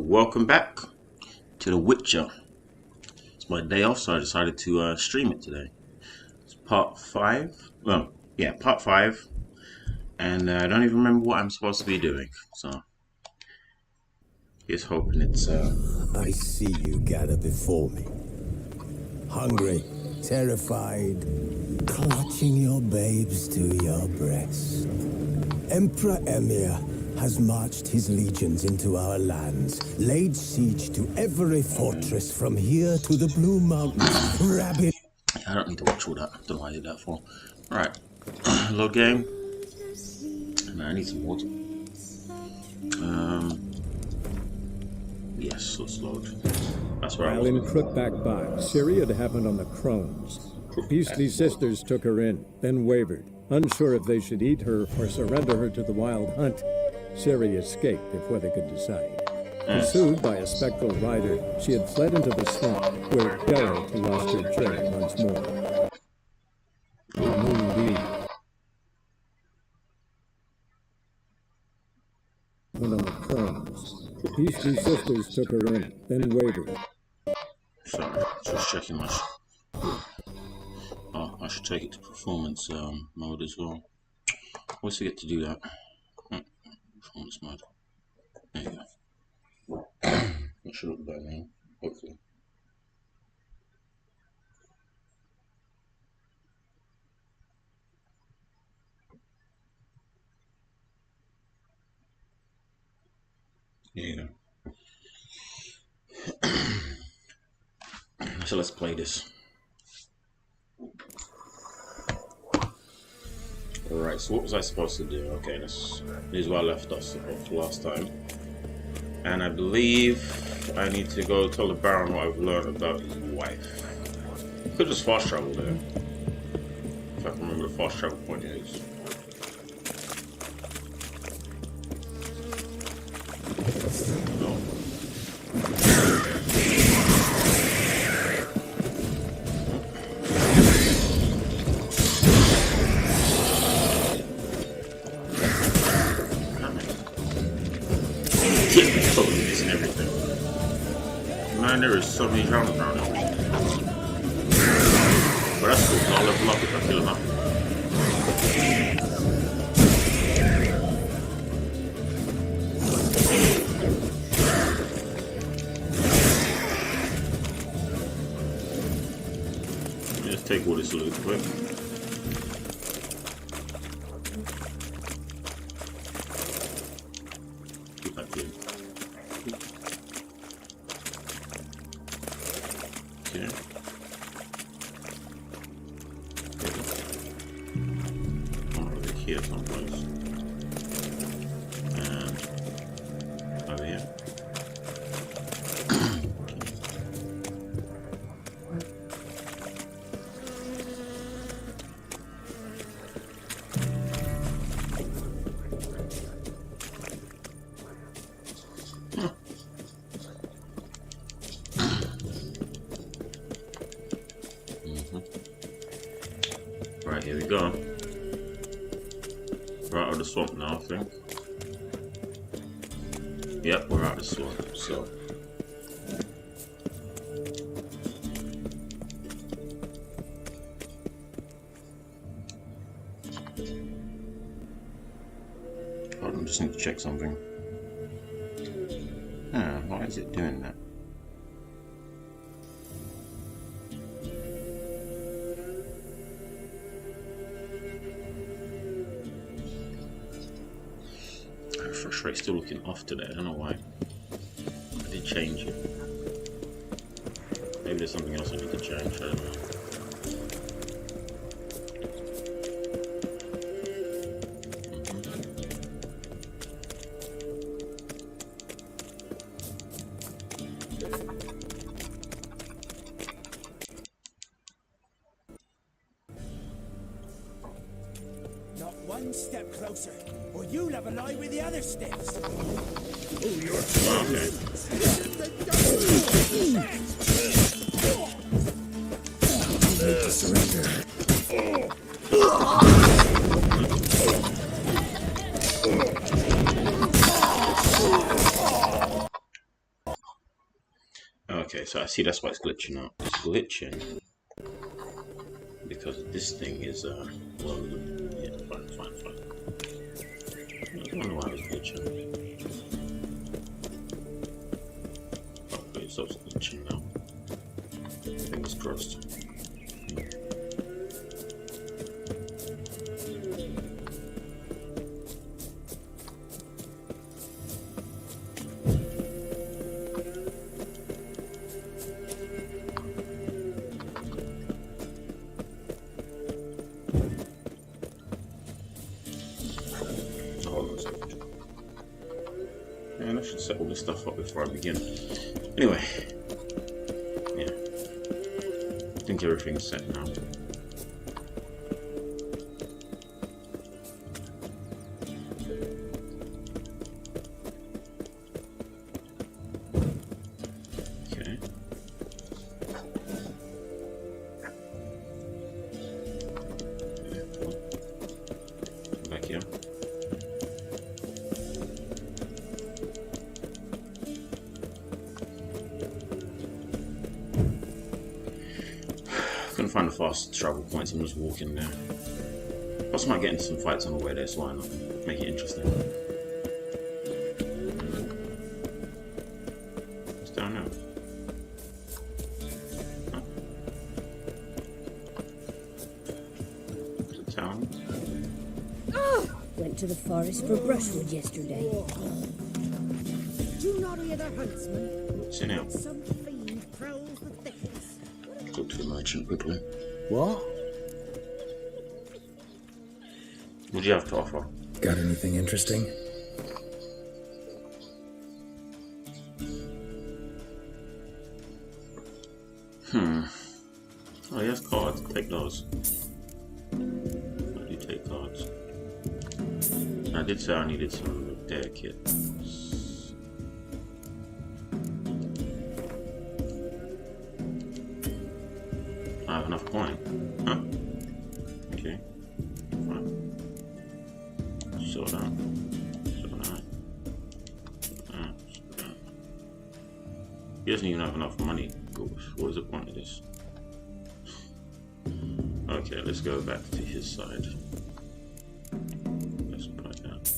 Welcome back to The Witcher. It's my day off, so I decided to stream it today. It's part 5. Well, yeah, part 5. And I don't even remember what I'm supposed to be doing, so here's hoping it's I see you gather before me. Hungry, terrified, clutching your babes to your breast. Emperor Emir has marched his legions into our lands, laid siege to every fortress from here to the Blue Mountains, rabid. I don't need to watch all that. I don't know what I did that for. Alright. Load game. Man, I need some water. Yes, let's load. That's where I was. While in Crookback Bay, Ciri had happened on the Crones. The beastly sisters took her in, then wavered, unsure if they should eat her or surrender her to the wild hunt. Ciri escaped before they could decide. Pursued by a spectral rider, she had fled into the swamp, where geralt lost her trail once more. Moonbeam. And on the Crones. The beastly sisters took her in, then wavered. Sorry, just checking my. Oh, I should take it to performance mode as well. Always forget to do that. Performance mode. There you go. That should look better now, hopefully. There you go. So let's play this. Alright, so what was I supposed to do? Okay, this is where I left us last time. And I believe I need to go tell the Baron what I've learned about his wife. Could just fast travel there. If I can remember the fast travel point is. No. And everything. Man, there is so many drowns around here. But that's cool, I'll level up if I kill him up. Let me just take all this loot quick. Keep that clean. Okay. I'm over here someplace. And over here. Right, here we go. We're out of the swamp now, I think. Yep, we're out of the swamp, so. Hold on, just need to check something. Ah, why is it doing that? Refresh rate still looking off today, I don't know why. I did change it. Maybe there's something else I need to change, I don't know. Not one step closer, or you'll have a lie with the other steps. Oh, you're okay. You need to surrender. Okay, so I see that's why it's glitching out. It's glitching because this thing is well, yeah, fine. I don't know why it's glitching. Okay, so it's glitching now. Fingers crossed. And I should set all this stuff up before I begin. Anyway, yeah, I think everything's set now. Okay. Back here. Couldn't find the fast travel points, I'm just walking there. Also might get into some fights on the way there, so why not? Make it interesting. It's down now. Huh? The town? Went to the forest for brushwood yesterday. Did you not hear the huntsman? What's in it? Some fiend prowls the thickets. Talk to the merchant quickly. What? What do you have to offer? Got anything interesting? Oh, he has cards. Take those. I do take cards. I did say I needed some repair kits. I have enough coin. Huh. Okay. Fine. So that. He doesn't even have enough money. What is the point of this? Okay, let's go back to his side. Let's put that.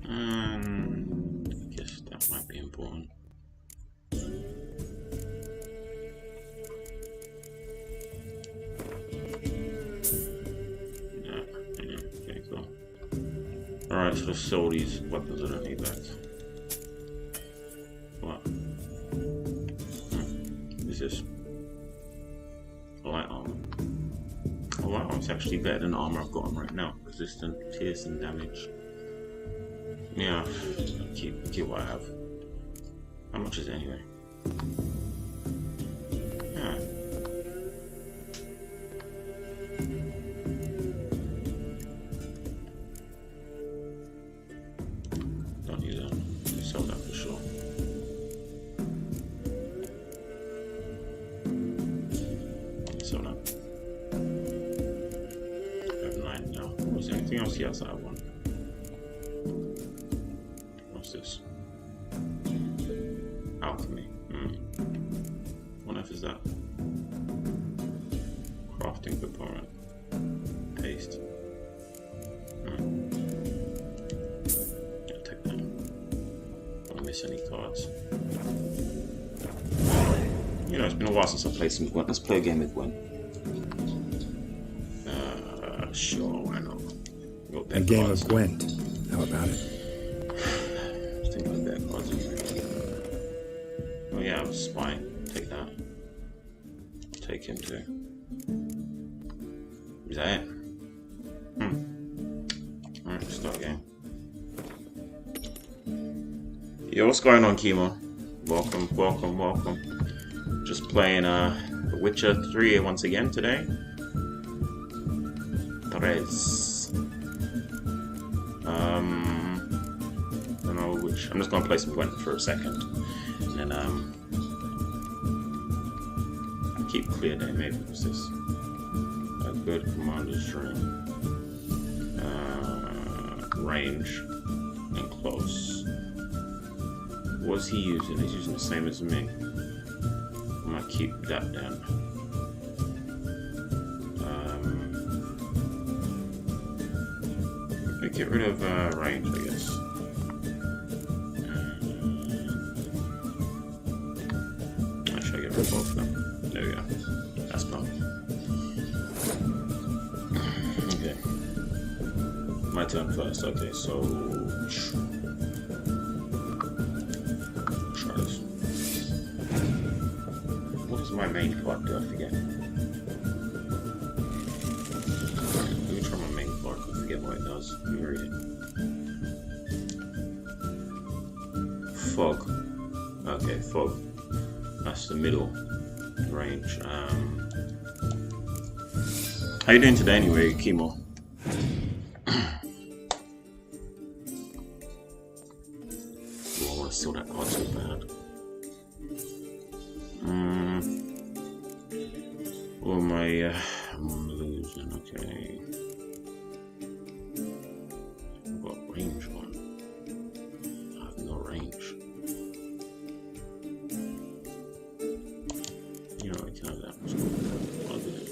I guess that might be important. Okay, cool. Alright, so let's sell these weapons I don't need back. What? What is this? Light armor. Oh wow, it's actually better than the armor I've got on right now. Resistant, piercing damage. Yeah, keep what I have. How much is it anyway? Yeah. Don't use that. Let's sell that for sure. Sell that. I have 9 now. Was there anything else? Yes, I have 1. What's this? Alchemy. What on earth is that? Crafting component. Paste. Yeah, take that. Don't miss any cards. You know, it's been a while since I played some Gwent. Let's play a game with Gwent. Sure, why not? A game of Gwent. How about it? I think like that cards anyway. Oh yeah, I was spying. Take that. Take him too. Is that it? Alright, start game. Yo, what's going on, Chemo? Welcome. Just playing The Witcher 3 once again today. Don't know which. I'm just gonna play some Gwent for a second, and then keep clear there. Maybe what's this? A good commander's room. Range and close. What's he using? He's using the same as me. I might keep that then. Get rid of range, I guess. Actually, get rid of both of them. There we go. That's done. Okay. My turn first. Okay, so try this. What does my main card do? I forget. Let me try my main card. I forget what it does. Let me read it. Fog. Okay, fog. That's the middle range. How you doing today anyway, Kimo? Oh, I want to steal that card so bad. Oh my, I'm losing, okay. I've got range on. I have no range. You know, I can have that. I'll do it.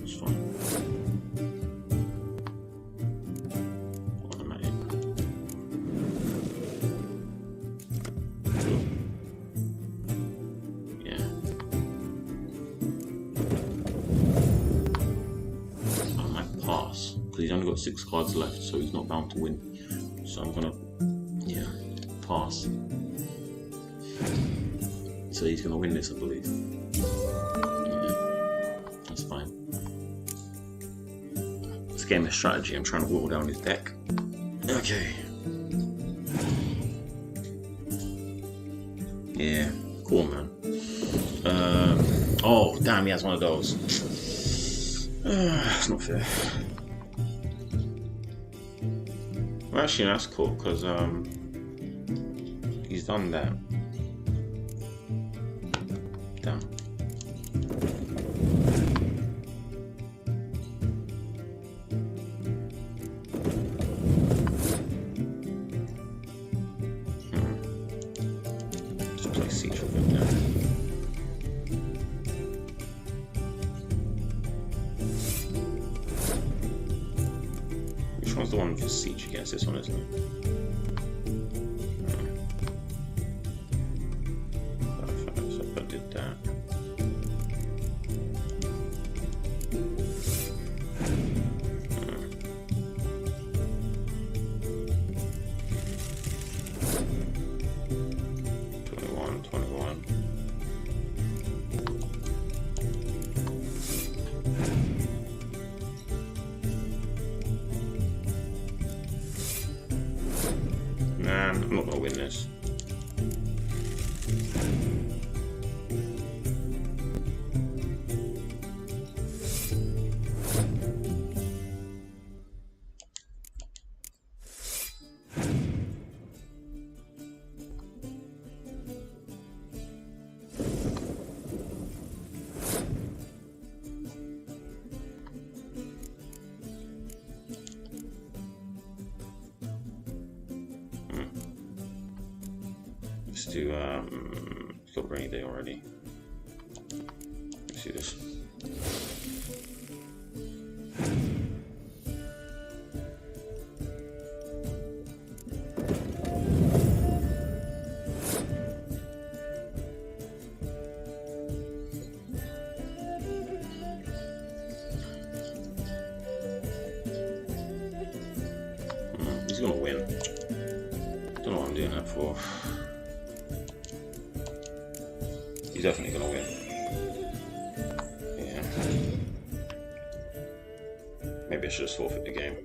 It's fine. Automatic. Yeah. I might pass because he's only got 6 cards left, so he's not bound to win. So I'm gonna, yeah, pass. So he's gonna win this, I believe. Yeah, that's fine. This game is strategy. I'm trying to whittle down his deck. Okay. Yeah, cool, man. Oh, damn, he has one of those. It's not fair. Well, actually, that's cool because he's done that. Damn. Just play Siege with him now. Which one's the one for Siege against? This one, isn't it? Perfect, so if I did that. Man, I'm not gonna win this. Let's do, it's got a rainy day already. Let's see this. He's gonna win. Don't know what I'm doing that for. He's definitely gonna win. Yeah. Maybe I should just forfeit the game.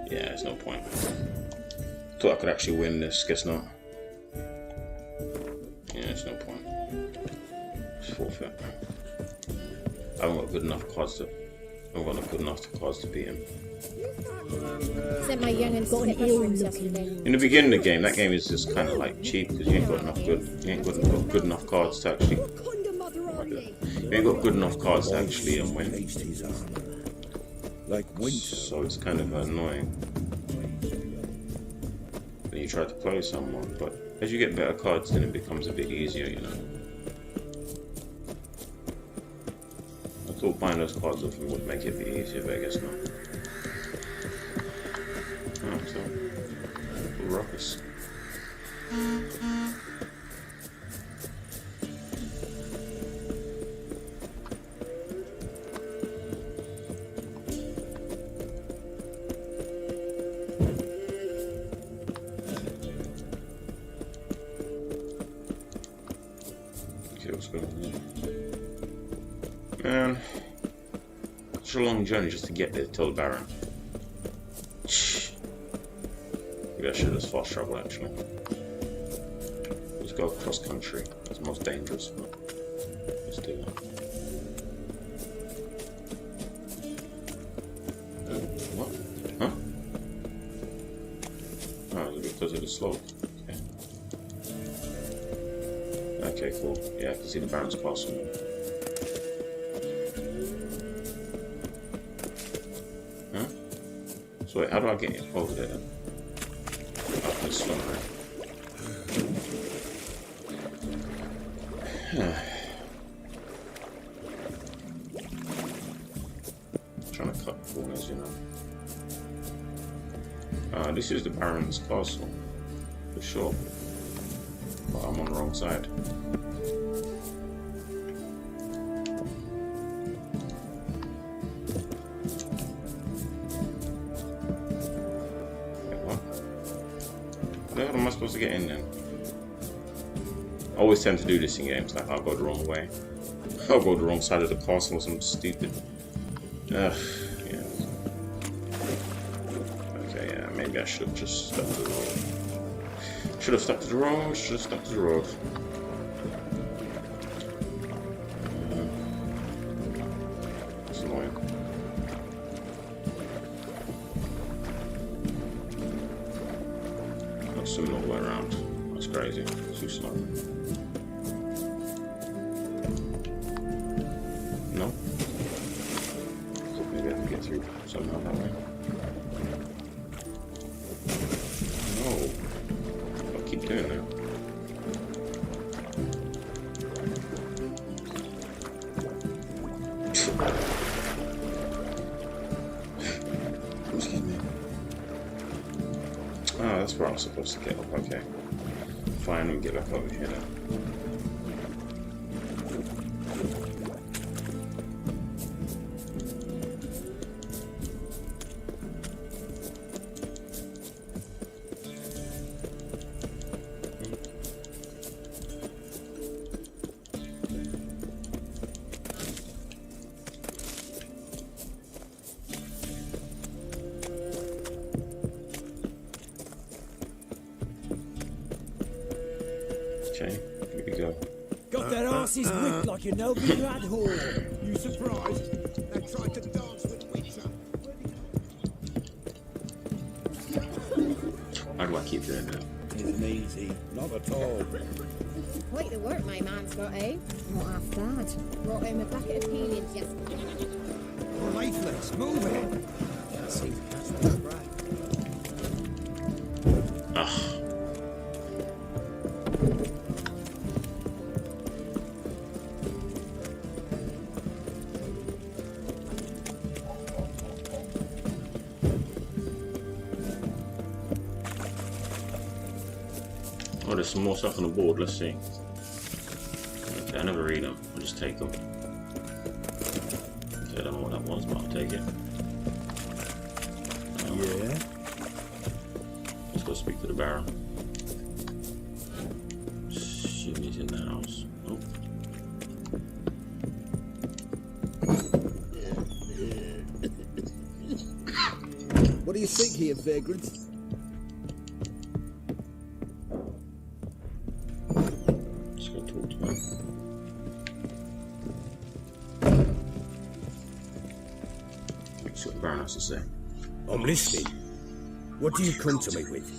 Yeah, there's no point. Thought I could actually win this, guess not. Yeah, there's no point. Just forfeit. I haven't got good enough cards to. I haven't got good enough cards to beat him. Said my young'un's got an ill yesterday. In the beginning of the game, that game is just kind of like cheap because you ain't got good enough cards to actually. You ain't got good enough cards to actually win. like winter. So it's kind of annoying when you try to play someone, but as you get better cards, then it becomes a bit easier, you know. I thought buying those cards off me would make it a bit easier, but I guess not. Oh, so ruckus. What's going on here? Man, such a long journey just to get there to tell the Baron. Maybe I should just fast travel actually. Let's go cross country. It's the most dangerous, but let's do that. What? Huh? Oh, is it because of the slope? Okay, cool. Yeah, I can see the Baron's castle. Huh? So wait, how do I get over there then? Up this one, right? Trying to cut corners, you know. This is the Baron's castle, for sure. But I'm on the wrong side. How am I supposed to get in then? I always tend to do this in games, like I'll go the wrong way. I'll go the wrong side of the castle or something stupid. Yeah. Okay, yeah, maybe I should have just stuck to the road. Should have stuck to the road, should have stuck to the road. It's annoying. Not swimming all the way around. That's crazy. Too slow. No? Maybe I can get through somehow that way. No. I'll keep doing that. Excuse me. Oh, that's where I'm supposed to get up, okay. Fine, we'll get back over here now. Okay, here we go. Got their asses whipped like a Novigrad whore. You surprised? They tried to dance with winter. How do I keep doing that? Isn't easy. Not at all. Quite the work my man's got, eh? Not half bad. Brought home a bucket of peelings yesterday. Lifeless. Move it. See, that's right. Ugh. Oh, there's some more stuff on the board. Let's see. Okay, I never read them. I'll just take them. Okay, I don't know what that was, but I'll take it. Yeah. Let's go speak to the Baron. She's in the house. Oh. What do you think here, vagrant? Just go talk to him. Let's see what the Baron has to say. I'm listening. What do you come to me with?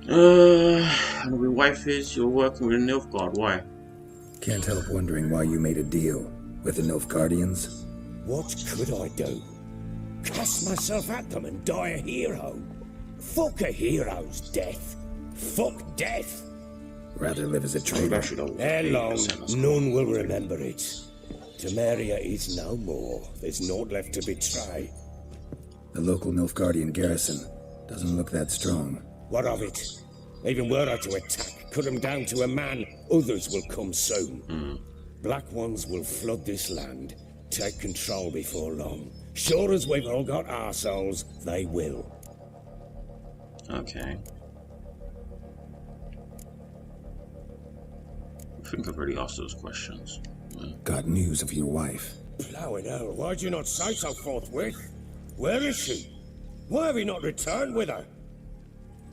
My wife is you're working with a Nilfgaard. Why? Can't help wondering why you made a deal with the Nilfgaardians. What could I do? cast myself at them and die a hero. Fuck a hero's death. Fuck death. Rather live as a Maybe I traitor. should have Ere long, 80%. none will remember it. Temeria is no more. There's naught left to betray. The local Nilfgaardian garrison doesn't look that strong. What of it? Even were I to attack, cut them down to a man, others will come soon. Black ones will flood this land, take control before long. Sure as we've all got arseholes, they will. Okay. I think I've already asked those questions. Got news of your wife. Plowing hell, why'd you not say so forthwith? Where is she? Why have you not returned with her?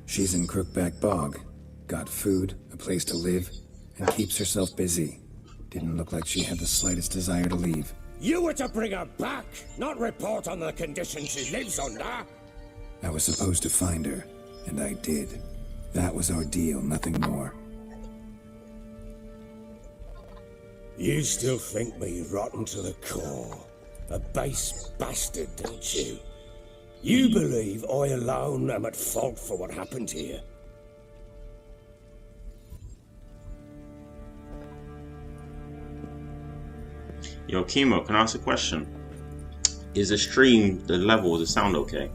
She's in Crookback Bog. Got food, a place to live, and keeps herself busy. Didn't look like she had the slightest desire to leave. You were to bring her back, not report on the conditions she lives under. I was supposed to find her, and I did. That was our deal, nothing more. You still think me rotten to the core. A base bastard, don't you? You believe I alone am at fault for what happened here. Yo, Chemo, can I ask a question? Is the stream, the level, the sound okay?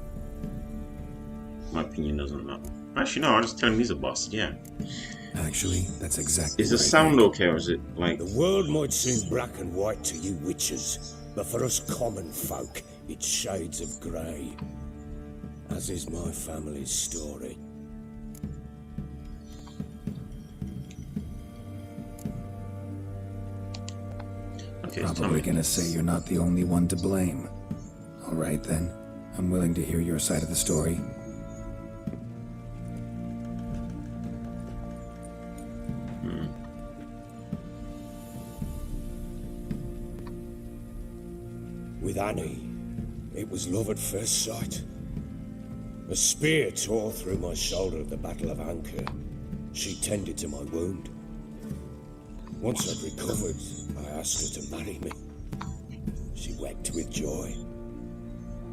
My opinion doesn't matter. Actually, no, I'm just telling him he's a bastard, yeah. Actually, that's exactly Is the what I sound think. okay, or is it like... The world might seem black and white to you witches, but for us common folk, it's shades of grey. As is my family's story. Okay, tell Probably me. gonna say you're not the only one to blame. All right then, I'm willing to hear your side of the story. With Annie, it was love at first sight. A spear tore through my shoulder at the Battle of Anchor. She tended to my wound. Once I'd recovered, I asked her to marry me. She wept with joy.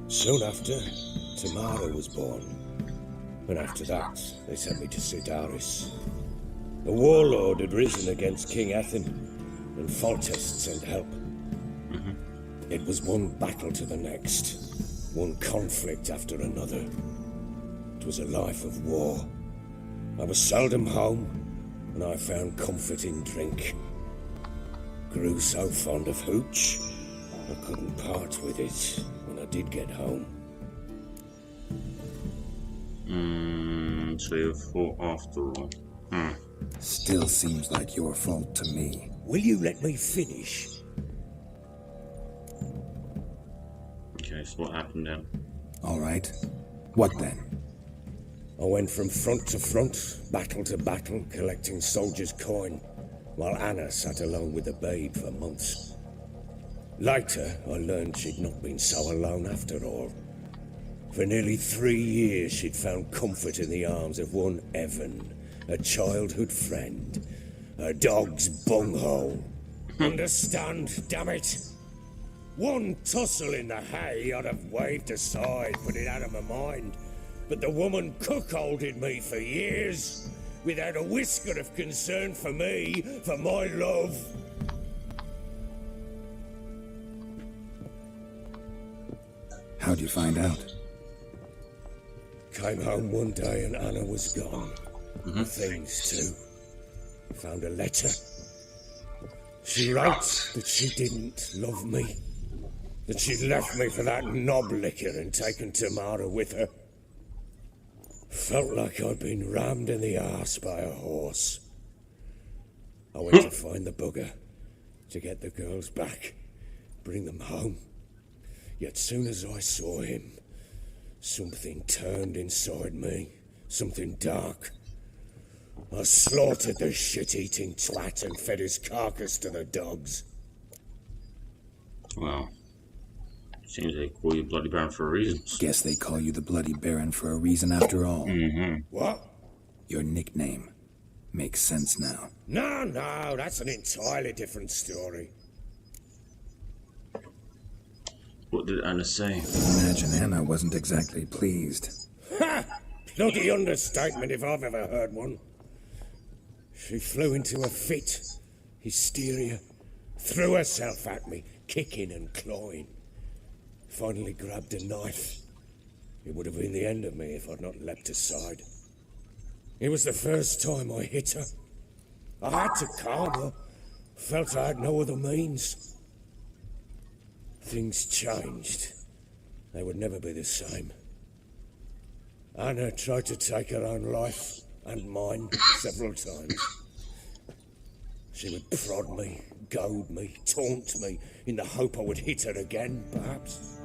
Soon after, Tamara was born. And after that, they sent me to Sidaris. The warlord had risen against King Ethan, and Foltest sent help. It was one battle to the next, one conflict after another. It was a life of war. I was seldom home, and I found comfort in drink. Grew so fond of hooch, I couldn't part with it when I did get home. So you fought after all. Still seems like your fault to me. Will you let me finish? Okay, so what happened then? All right. What then? I went from front to front, battle to battle, collecting soldiers' coin, while Anna sat alone with the babe for months. Later, I learned she'd not been so alone after all. For nearly 3 years, she'd found comfort in the arms of one Evan, a childhood friend, a dog's bunghole. Understand, damn it? One tussle in the hay I'd have waved aside, put it out of my mind. But the woman cuckolded me for years, without a whisker of concern for me, for my love. How'd you find out? Came home one day and Anna was gone. Things too. Found a letter. She wrote that she didn't love me. That she'd left me for that knob licker and taken Tamara with her. Felt like I'd been rammed in the arse by a horse. I went to find the bugger, to get the girls back, bring them home. Yet soon as I saw him, something turned inside me, something dark. I slaughtered the shit-eating twat and fed his carcass to the dogs. Well, seems they call you Bloody Baron for a reason. Guess they call you the Bloody Baron for a reason after all. What? Your nickname. Makes sense now. No, that's an entirely different story. What did Anna say? Imagine Anna wasn't exactly pleased. Ha! Bloody understatement if I've ever heard one. She flew into a fit, hysteria, threw herself at me, kicking and clawing. Finally grabbed a knife. It would have been the end of me if I'd not leapt aside. It was the first time I hit her. I had to calm her. Felt I had no other means. Things changed. They would never be the same. Anna tried to take her own life, and mine, several times. She would prod me, goad me, taunt me, in the hope I would hit her again, perhaps.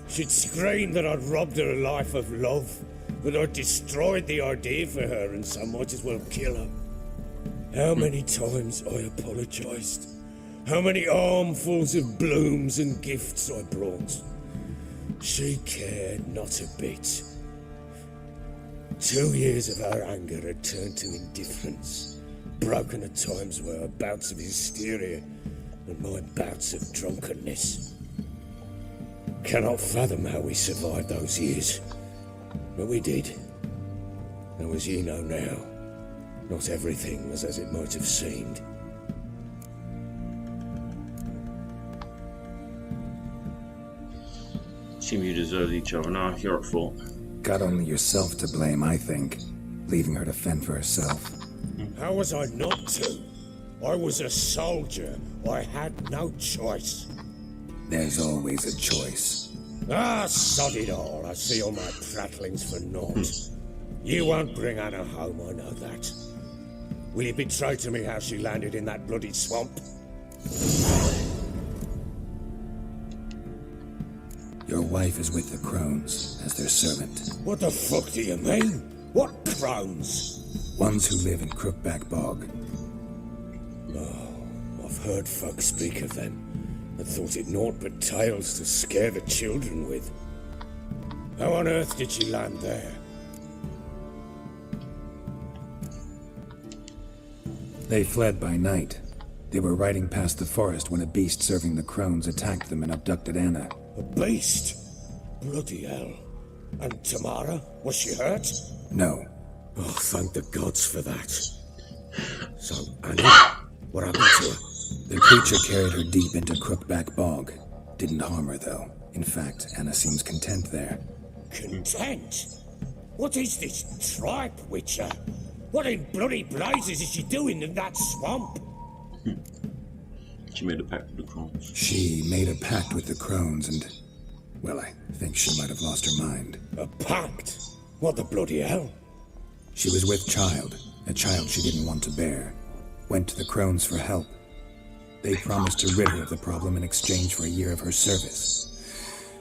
She'd scream that I'd robbed her life of love, that I'd destroyed the idea for her, and so might as well kill her. How many times I apologized. How many armfuls of blooms and gifts I brought. She cared not a bit. 2 years of her anger had turned to indifference, broken at times by her bouts of hysteria and my bouts of drunkenness. Cannot fathom how we survived those years, but we did. And as you know now, not everything was as it might have seemed. Seem you deserve each other. Now you're at fault. Got only yourself to blame, I think. Leaving her to fend for herself. How was I not to? I was a soldier. I had no choice. There's always a choice. Ah, sod it all. I see all my prattlings for naught. You won't bring Anna home, I know that. Will you betray to me how she landed in that bloody swamp? Your wife is with the crones as their servant. What the fuck do you mean? What crones? Ones who live in Crookback Bog. Oh, I've heard folk speak of them, and thought it naught but tales to scare the children with. How on earth did she land there? They fled by night. They were riding past the forest when a beast serving the crones attacked them and abducted Anna. A beast? Bloody hell. And Tamara? Was she hurt? No. Oh, thank the gods for that. So, Anna, what happened to her? The creature carried her deep into Crookback Bog. Didn't harm her, though. In fact, Anna seems content there. Content? What is this tripe, Witcher? What in bloody blazes is she doing in that swamp? She made a pact with the crones. She made a pact with the crones and... well, I think she might have lost her mind. A pact? What the bloody hell? She was with child, a child she didn't want to bear. Went to the crones for help. They promised to rid her of the problem in exchange for a year of her service.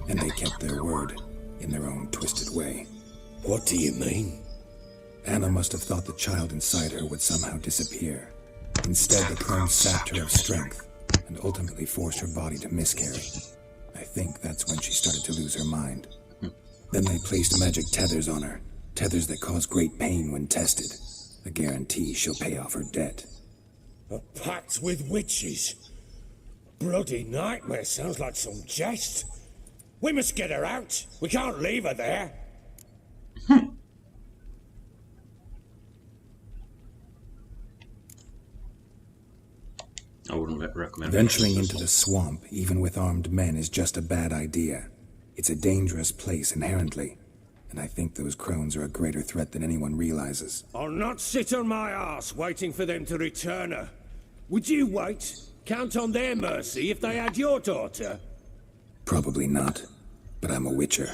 And they kept their word, in their own twisted way. What do you mean? Anna must have thought the child inside her would somehow disappear. Instead, the crones sapped her of strength, and ultimately forced her body to miscarry. I think that's when she started to lose her mind. Then they placed magic tethers on her, tethers that cause great pain when tested. A guarantee she'll pay off her debt. A pact with witches? Bloody nightmare, sounds like some jest. We must get her out. We can't leave her there. I wouldn't recommend Venturing into the swamp, even with armed men, is just a bad idea. It's a dangerous place inherently, and I think those crones are a greater threat than anyone realizes. I'll not sit on my arse waiting for them to return her. Would you wait? Count on their mercy if they had your daughter? Probably not, but I'm a witcher.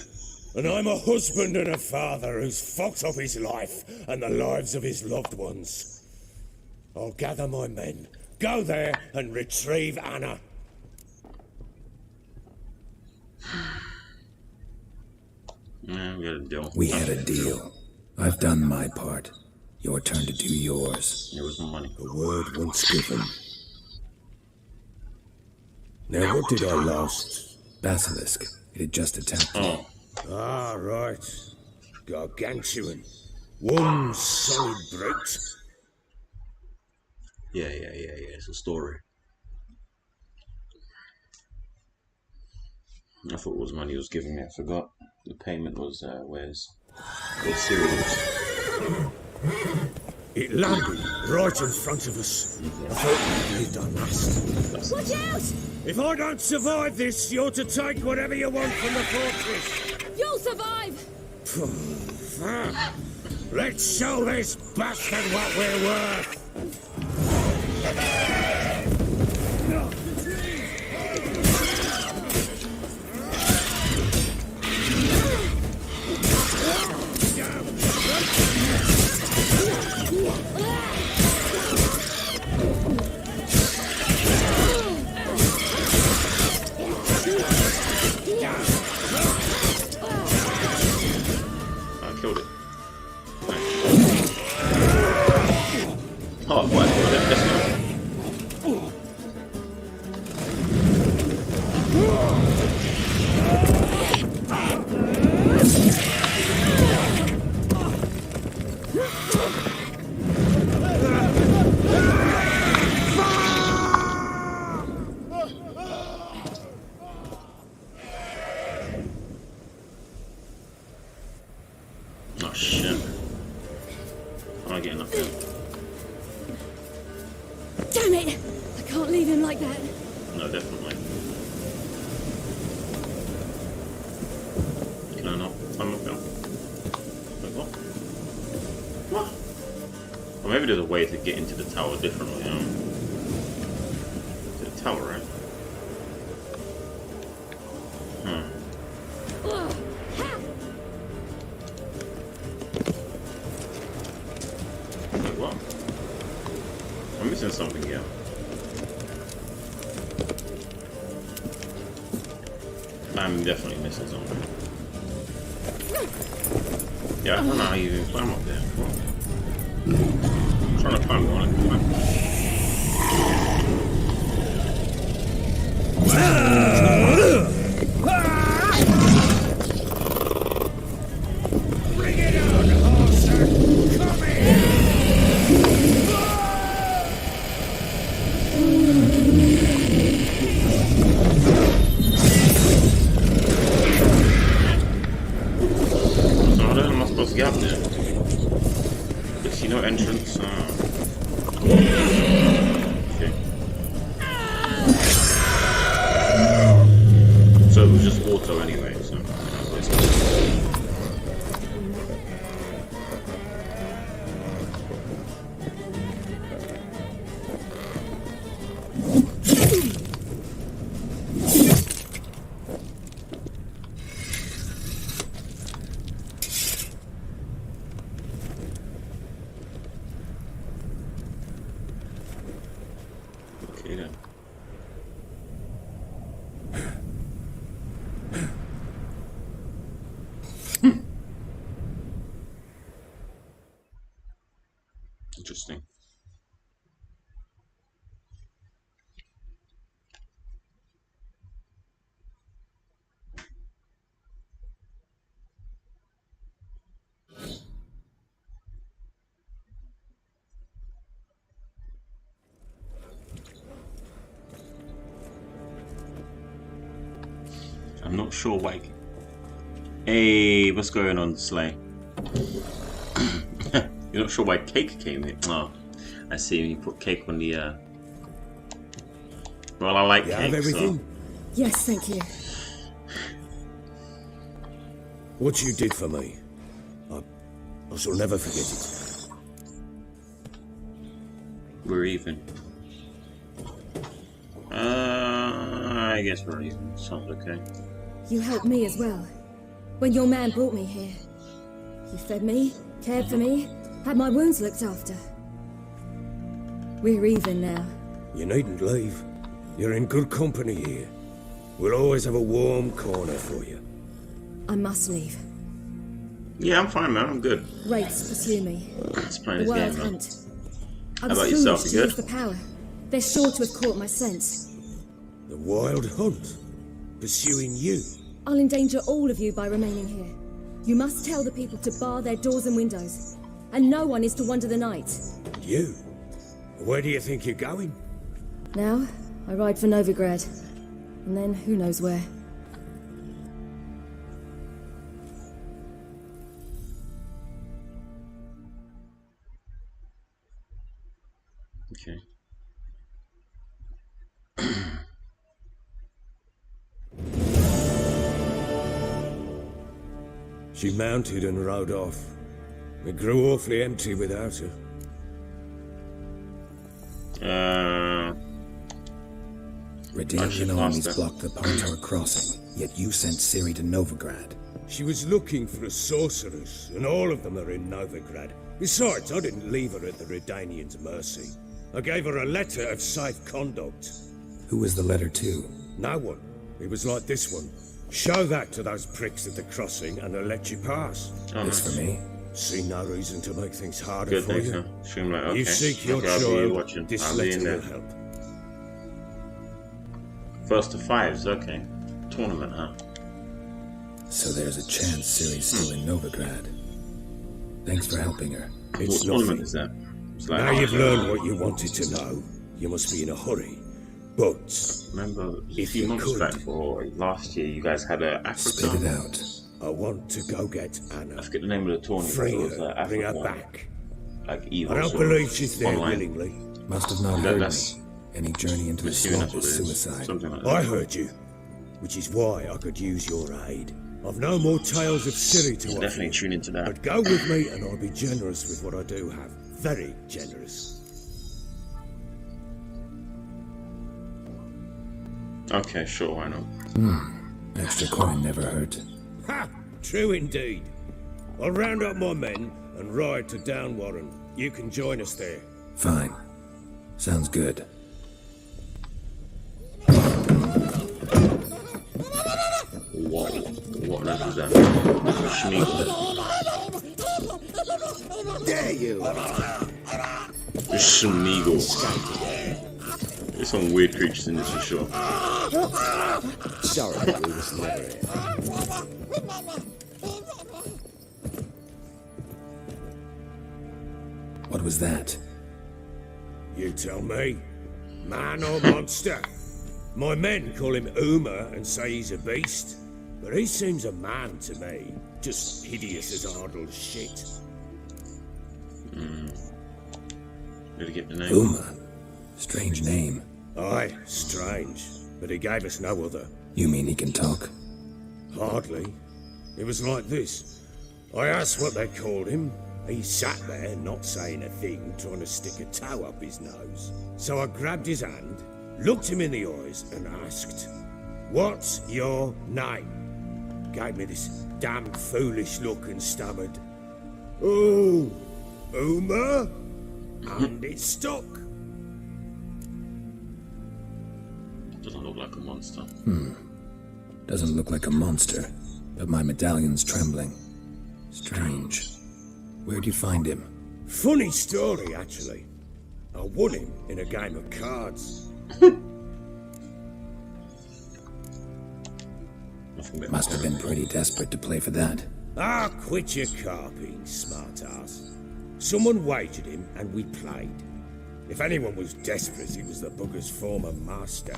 And I'm a husband and a father who's fucked up his life and the lives of his loved ones. I'll gather my men, go there and retrieve Anna. Yeah, we had a deal. We had a deal. I've done my part. Your turn to do yours. It was my money. A word once given. Now what did I lost? Basilisk. It had just attacked me. Oh, Ah, right. Gargantuan. One solid brute. yeah. It's a story. I thought it was money he was giving me. I forgot. The payment was where's cereals. It landed right in front of us. I thought we lived on last. Watch out! If I don't survive this, you're to take whatever you want from the fortress. You'll survive! Let's show this bastard what we're worth. I killed it. Oh, what? Let's go. Oh shit. I'm not getting nothing. Damn it! I can't leave him like that. No, definitely. Can I not climb up there? Wait, what? What? Or maybe there's a way to get into the tower differently, To the tower, right? Wait, what? I'm missing something here. I'm definitely missing something. Yeah, I don't know how you even climb up there. Cool. I'm trying to climb one. Bring it on, horser! Come here! So how the hell am I supposed to get up there? I see no entrance. Okay. So it was just auto anyway, so that's what it's okay then. Interesting. I'm not sure why. Hey, what's going on, Slay? You're not sure why cake came here? Oh, I see. You put cake on the. Well, I like You cake. have everything? So. Yes, thank you. What you did for me, I shall never forget it. We're even. I guess we're even. Sounds okay. You helped me as well. When your man brought me here. You fed me, cared for me, had my wounds looked after. We're even now. You needn't leave. You're in good company here. We'll always have a warm corner for you. I must leave. Yeah, I'm fine, man. I'm good. Wraiths pursue me. It's playing The this wild game, man. hunt. I How was about foolish yourself? to You good? use the power. They're sure to have caught my scent. The wild hunt? Pursuing you? I'll endanger all of you by remaining here. You must tell the people to bar their doors and windows. And no one is to wander the night. You? Where do you think you're going? Now, I ride for Novigrad. And then who knows where. She mounted and rode off. It grew awfully empty without her. Redanian armies blocked the Pontar crossing, yet you sent Ciri to Novigrad. She was looking for a sorceress, and all of them are in Novigrad. Besides, I didn't leave her at the Redanians' mercy. I gave her a letter of safe conduct. Who was the letter to? No one. It was like this one. Show that to those pricks at the crossing, and they'll let you pass. This for me? See no reason to make things harder Good, for thanks, you. huh? Streamlight, okay. You seek your Okay, I'll be child, watching. this I'll be in letter there. will help. First to fives, okay. Tournament, huh? So there's a chance Ciri's still in Novigrad. Thanks for helping her. It's What tournament nothing. is that? It's like, Now you've learned what you wanted to know. You must be in a hurry. But remember, a if few you months could- back or last year, you guys had a Spit it Africa. out. I want to go get I Anna. forget the name of the tournament. Free It was her, bring her Africa, back. like I Evo. don't sort of believe she's there online. willingly. Must have not That- heard that's- me. Any journey into the Assuming swamp that's what is it is. suicide. Something like I that. heard you, which is why I could use your aid. I've no more tales of Ciri to offer Definitely you, tune into that. but go with me and I'll be generous with what I do have. Very generous. Okay, sure, why not? Extra coin never hurt. Ha! True indeed. I'll round up my men and ride to Downwarren. You can join us there. Fine. Sounds good. Whoa, what level is that? Schmeagle. There you Schmeagle. There's some weird creatures in this for sure. Sorry, we was never here. What was that? You tell me. Man or monster? My men call him Uma and say he's a beast. But he seems a man to me. Just hideous as Ardle's shit. Did he get the name? Uma. Strange name. Aye, strange. But he gave us no other. You mean he can talk? Hardly. It was like this. I asked what they called him. He sat there, not saying a thing, trying to stick a toe up his nose. So I grabbed his hand, looked him in the eyes, and asked, "What's your name?" Gave me this damn foolish look and stammered, "Oh, Uma?" And it stuck. Doesn't look like a monster. Doesn't look like a monster, but my medallion's trembling. Strange. Where'd you find him? Funny story, actually. I won him in a game of cards. Nothing but Must have been pretty desperate to play for that. Ah, quit your carping, smartass. Someone wagered him and we played. If anyone was desperate, it was the bugger's former master.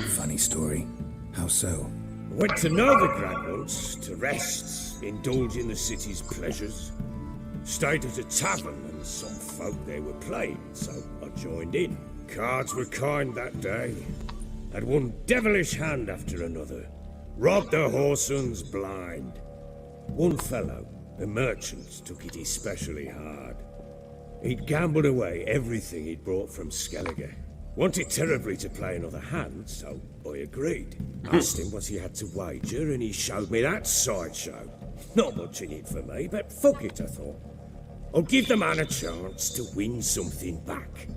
Funny story. How so? Went to Novigrad once to rest, indulge in the city's pleasures. Stayed at a tavern and some folk there were playing, so I joined in. Cards were kind that day. Had one devilish hand after another. Robbed the whoresons blind. One fellow, a merchant, took it especially hard. He'd gambled away everything he'd brought from Skellige. Wanted terribly to play another hand, so I agreed. Asked him what he had to wager, and he showed me that sideshow. Not much in it for me, but fuck it, I thought. I'll give the man a chance to win something back.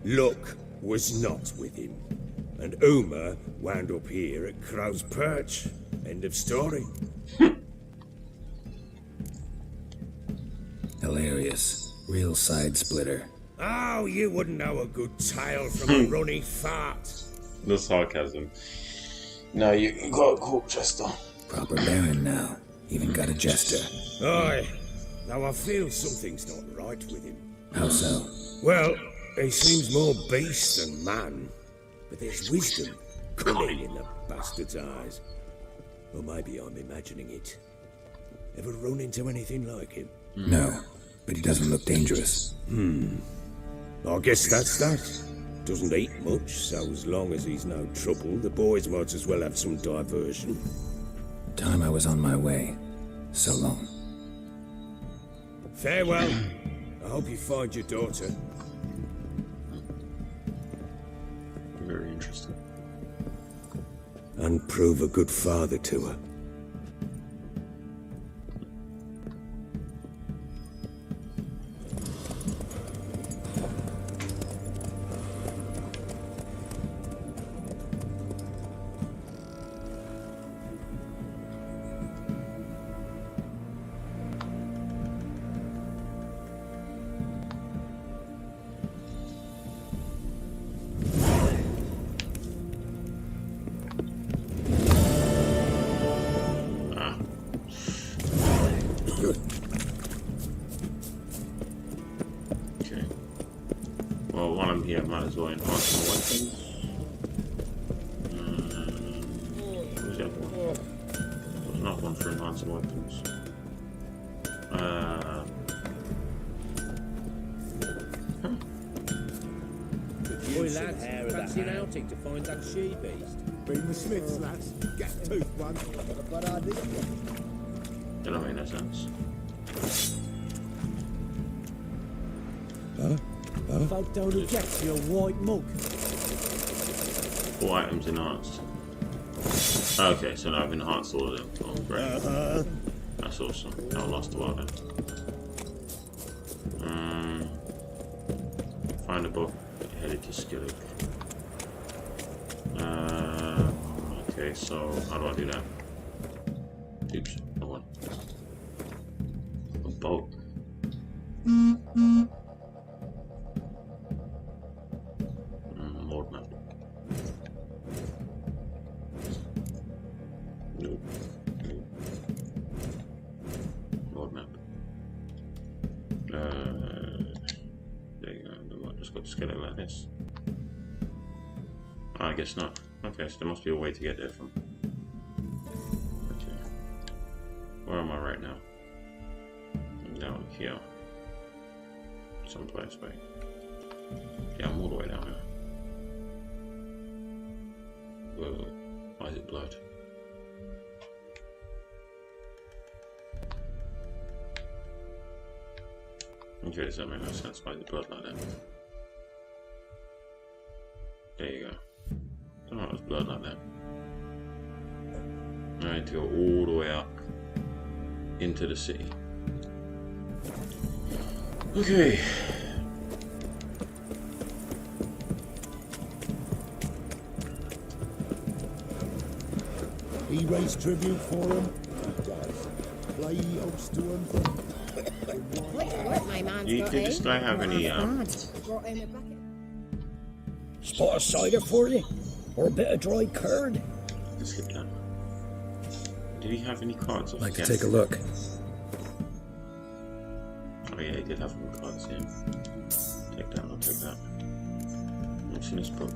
Luck was not with him, and Uma wound up here at Crow's Perch. End of story. Hilarious. Real side splitter. Oh, you wouldn't know a good tale from a runny fart. no sarcasm. No, you got caught, Chester. Proper baron now. Even got a jester. Aye, though I feel something's not right with him. How so? Well, he seems more beast than man, but there's wisdom, cunning in the bastard's eyes. Or maybe I'm imagining it. Ever run into anything like him? No, but he doesn't look dangerous. I guess that's that. Doesn't eat much, so as long as he's no trouble, the boys might as well have some diversion. Time I was on my way. So long. Farewell. I hope you find your daughter. Very interesting. And prove a good father to her. Okay. Well, while I'm here, I might as well enhance my weapons. Where's the other one? There's another one for enhancing weapons. Boy, lads, fancy an outing to find that she-beast? Bring the Smiths, lads. Get tooth one. But I did. That don't make no sense. Folk don't object to your white mug. All items enhanced. Okay, so now I've enhanced all of them. Oh, great. That's awesome. That lost a while then. Find a book. Headed to Skillig. Okay, so how do I do that? Oops, no one. A boat. Lord map. Nope. Lord map. There you go. Just got to scale it like this. Oh, I guess not. Okay, so there must be a way to get there from. Okay. Where am I right now? I'm down here. Someplace, right? Yeah, I'm all the way down here. Whoa. Why is it blood? Okay, does that make no sense? Why is it blood like that? There you go. I don't know, it's blood like that. I need to go all the way up into the city. Okay. He raised tribute for him. He does. Play hosts to him. What my man's Did got, this guy have any Brought in a bucket. Spot of cider for you? Or a bit of dry curd? Let's skip that. Did he have any cards? Like to take a look. Oh yeah, he did have some cards, yeah. Take that, I'll take that. What's in this book?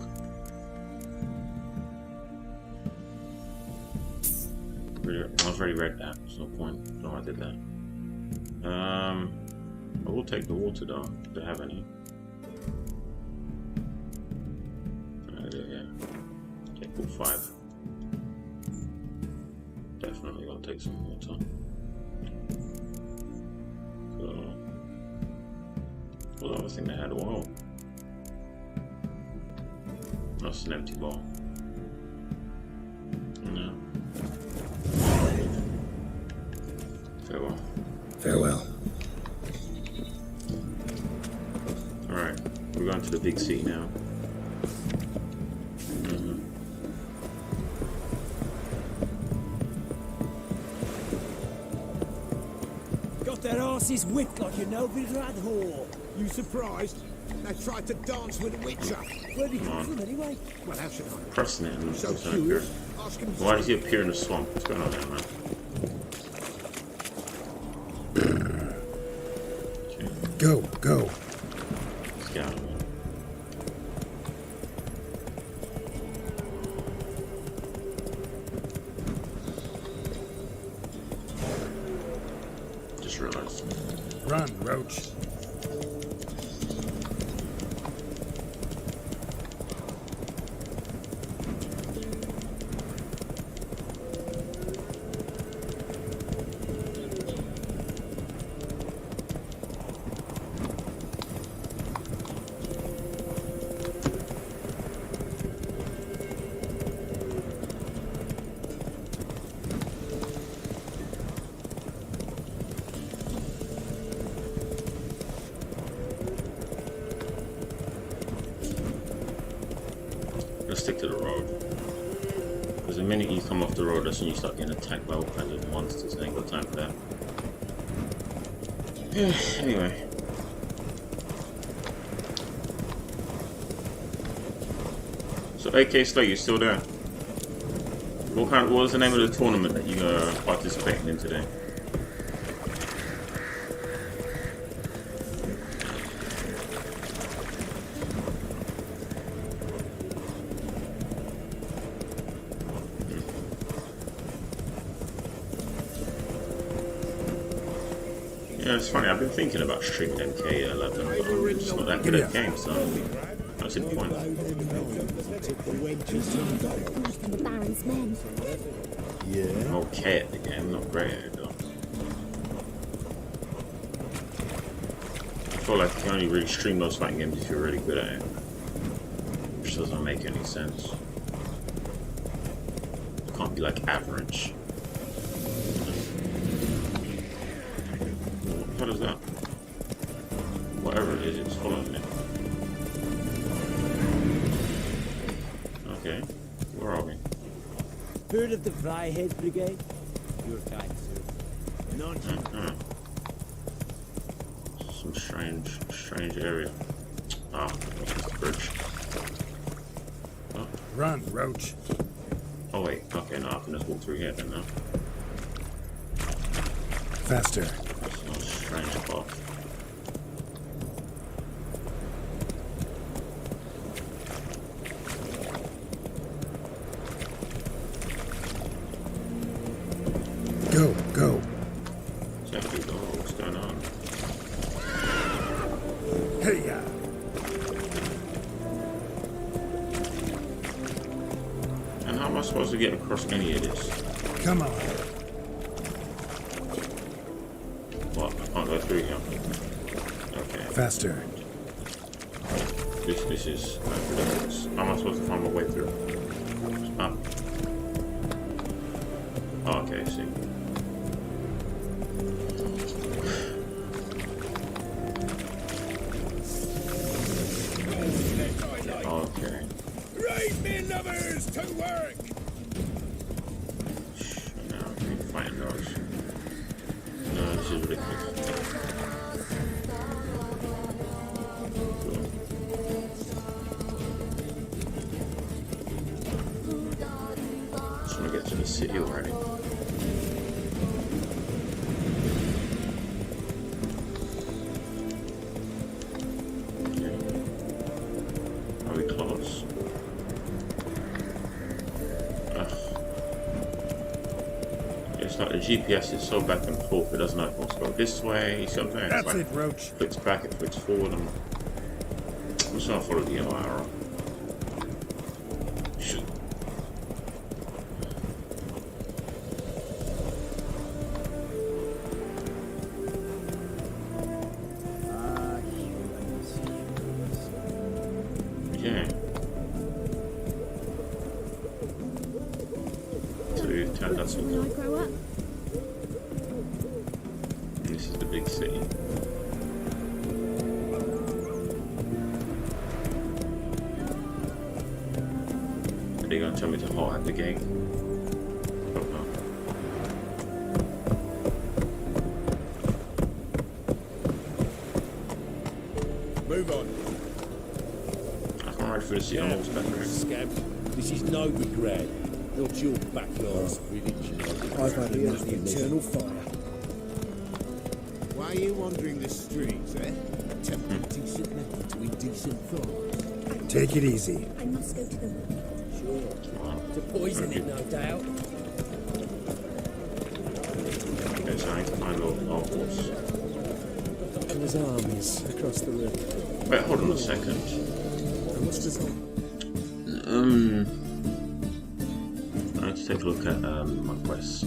I've already read that, there's no point. No, I did that. I will take the water though, if they have any. Yeah. Take all 5. Definitely gonna take some water. So, what other thing they had? Oil. That's an empty bowl. No. Farewell. Farewell. Alright, we're going to the big city now. Got their asses whipped like you know Vidrad whore. You surprised? They tried to dance with a witcher. Where'd he come from anyway? Well, how should I? Pressing it and So it's not appear. curious. Ask him. Why does he appear in the swamp? What's going on there, man? Okay, Go, go. let's get out of here. Just realized. Run, Roach. Let's stick to the road. Because the minute you come off the road, that's when you start getting attacked by all kinds of monsters. I ain't got time for that. Yeah, anyway. So AK Slay, you still there? What was the name of the tournament that you participating in today? Yeah, it's funny. I've been thinking about streaming MK11, but I'm just not that good at games, so that's the point. The Baron's men. Yeah. Okay at the game, not great at it though. I feel like you can only really stream those fighting games if you're really good at it, which doesn't make any sense. You can't be like average. What is that? Whatever it is, it's following me. Okay, where are we? Heard of the Flyhead Brigade? Your kind, sir. None. Some strange area. Ah, what's this bridge? Oh. Run, Roach. Oh wait, okay, no, I can just walk through here then now. Faster. That's not a strange path. Go. Exactly, what's going on? Hey, ya. And how am I supposed to get across any of this? Come on. What? I can't go through here. Okay. Faster. This is ridiculous. How am I supposed to find my way through? Up. Oh, okay, I see. Okay. Right, men lovers, to work! Now I can find those. No, this is ridiculous. Just want to get to the city already. Okay. Are we close? It's like the GPS is so back and forth, it doesn't know if it wants to go this way. You see what I'm saying? That's It's like it, Roach. flicks back, it flicks forward. I'm just gonna follow the yellow arrow. Shit. Okay. So we've turned up When I grow up, this is the big city. Are they gonna tell me to halt at the gate? Oh no. Move on. I can ride through the city on horseback, right? Scab, this is no regret. Not your backyard village, you know. I've had enough of the eternal fire. Why are you wandering the streets, eh? Tempting decent men to indecent thoughts. Take it easy. I must go to the wood. To poison it, no doubt. Okay, so I need to find our horse. And his armies across the river. Wait, hold on a second. What's this on? I need to take a look at my quests.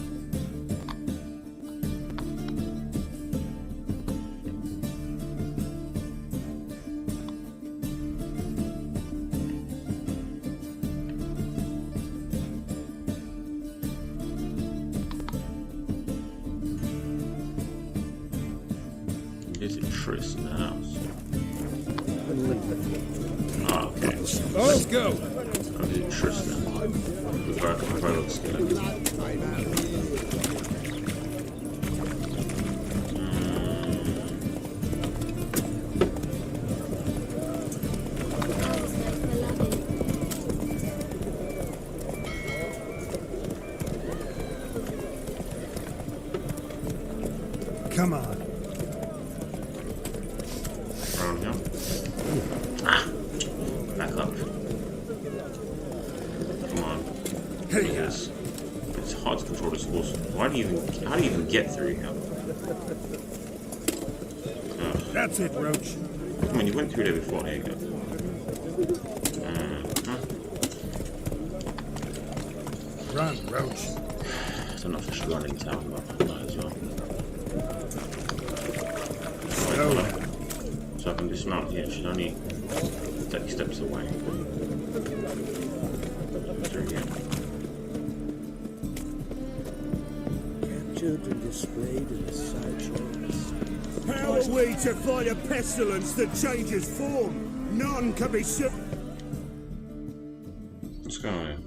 Is it Tris in the house? Ah, okay. Let's go. That'd be interesting. If I look skeleton. Come on. Around here. Ah! Back up. Come on. Hey, Yes. It's hard to control this horse. How do you even get through here? That's it, Roach. Come on, you went through there before. There you go. Run, Roach. I don't know if I should run in town, but I might as well. So I can dismount here. She's only 30 steps away. Through here. Captured and displayed in the sideshows. How are we to fight a pestilence that changes form? None can be so. What's going on here?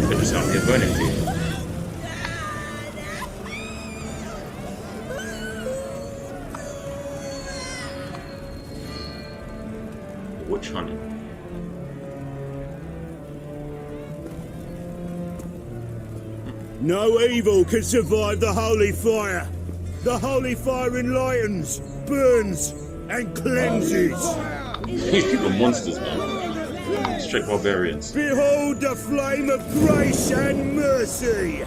They're just out here burning people. Witch hunting. No evil can survive the holy fire. The holy fire enlightens, burns, and cleanses. These people are monsters, man. Straight barbarians. Behold the flame of grace and mercy.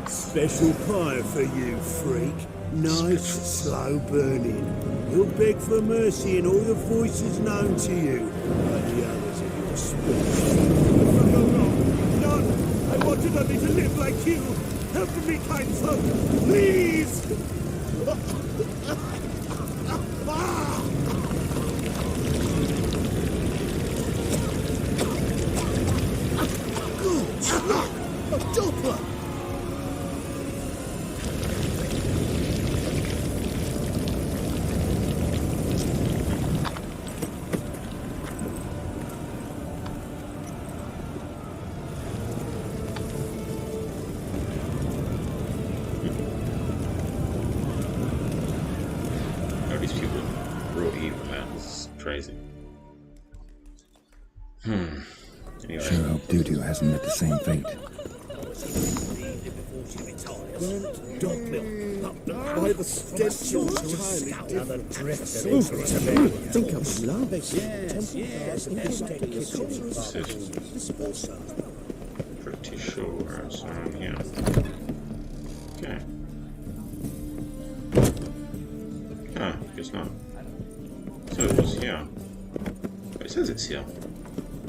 Special fire for you, freak. Nice, slow burning. You'll beg for mercy in all the voices known to you, like the others of your species. None! I wanted only to live like you! Help me, kind folk! Please! A doppler! These people are real evil, man. This is crazy. Anyway. Sure hope Dudu hasn't met the same fate. By the stench entirely different. Think of love. Pretty sure it's around here. Okay. Ah, guess not. So it was here. But it says it's here.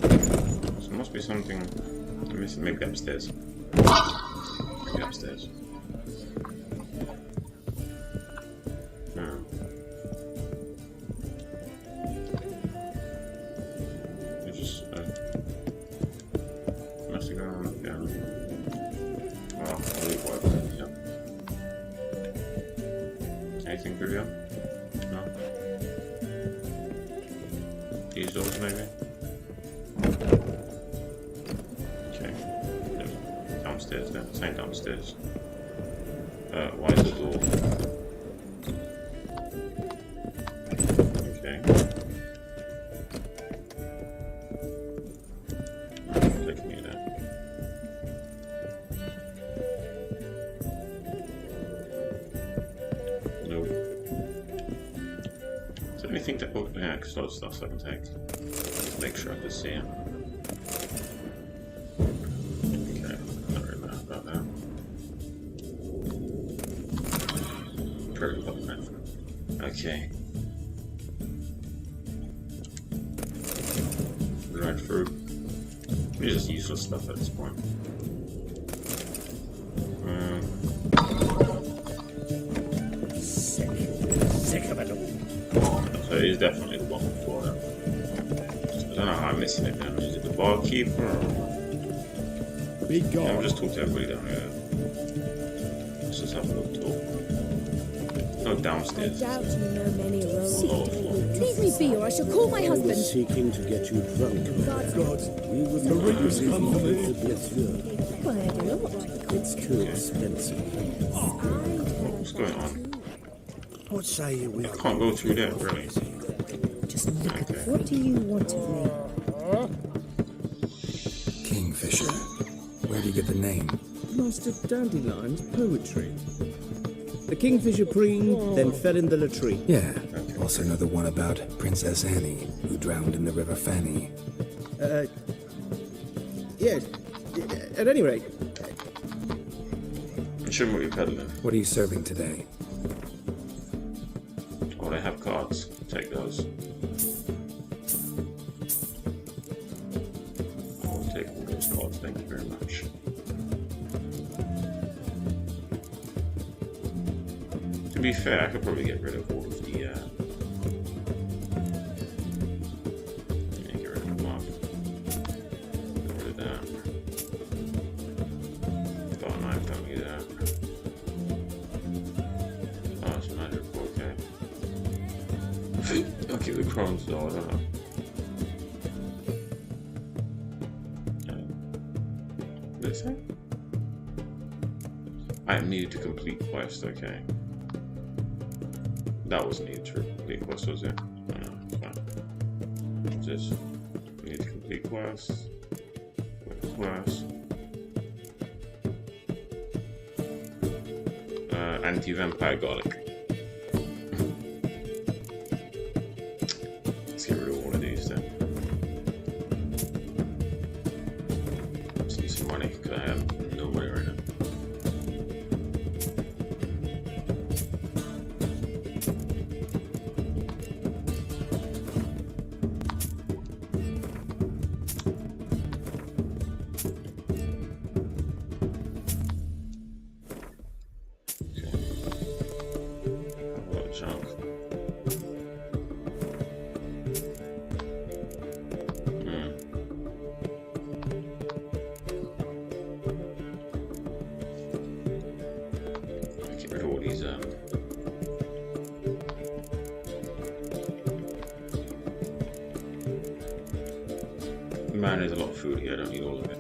So it must be something I'm missing. Maybe upstairs. Maybe upstairs. No. It's just messing around again. Oh, I'll leave whatever in here. Anything through here? No? These doors, maybe? Okay. Downstairs then. Same downstairs. Why is the door? Okay. Take me there. Nope. Is there anything that... Oh, yeah, because lots of stuff I can take. Make sure I can see it. Okay, don't really know about that. Very well, man. Okay. Dried fruit. It's just useless stuff at this point. Sick of it. So it is definitely the bottom floor now. I don't know how I'm missing it now. Is it the barkeeper or... Be gone. Yeah, I'll just talk to everybody down here. Let's just have a little talk. No downstairs. I doubt you know many roads. Oh, Leave me be, or I shall call my husband. Seeking to get you drunk. God, We would the ring has come to me. Well, I do not. It's too expensive. what's going on? What say you we I can't go through there, really. Just look at Okay. what do you want of me? Kingfisher. Where do you get the name? Master Dandelion's poetry. The kingfisher preened, then fell in the latrine. Yeah. Also know the one about Princess Annie, who drowned in the River Fanny. Yes. At any rate, Show me what you're peddling. What are you serving today? Oh, they have cards. Take those. I'll take all those cards, thank you very much. To be fair, I could probably get rid of all of the yeah, get rid of the mark. Get rid of that. Got a knife, don't need that. Oh, it's magical, okay. I'll keep the crones though, I don't know. What did it say? I am needed to complete quest, okay. That was needed to complete quest, was it? No, fine. What's this? Need to complete quest. Quest. Anti-vampire garlic. Let's get rid of all of these then. Just need some money because I have no money right now. Junk. Get rid of all these man, there's a lot of food here, I don't need all of it.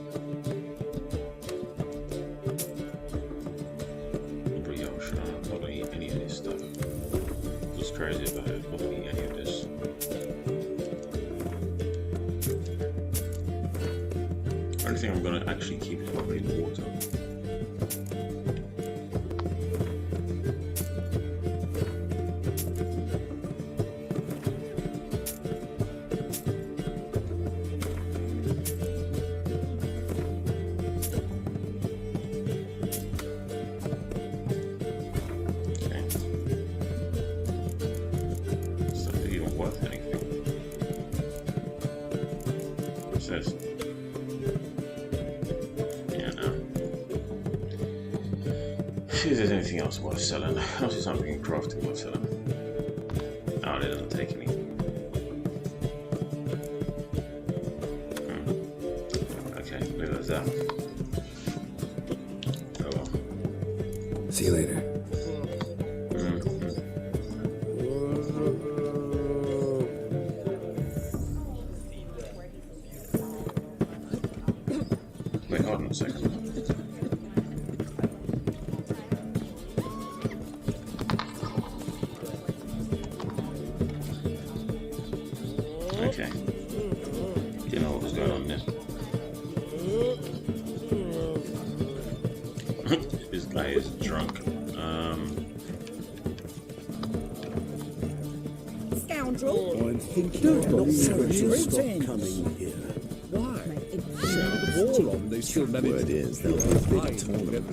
Brioche, no, I'm not gonna eat any of this stuff. What's crazy about it, I'm not gonna eat any of this. The only thing I'm gonna actually keep is probably the water. Says, yeah, no. See if there's anything else worth selling. I'll see something in crafting worth selling. Oh, it doesn't take any. Okay, maybe that's that. Oh well. See you later. Wait, hold on a second. Okay. You know what was going on there. This guy is drunk. Scoundrel! I'm thinking not serious stop coming here. Why? The wall on, they still manage. Word is there'll be a big tournament.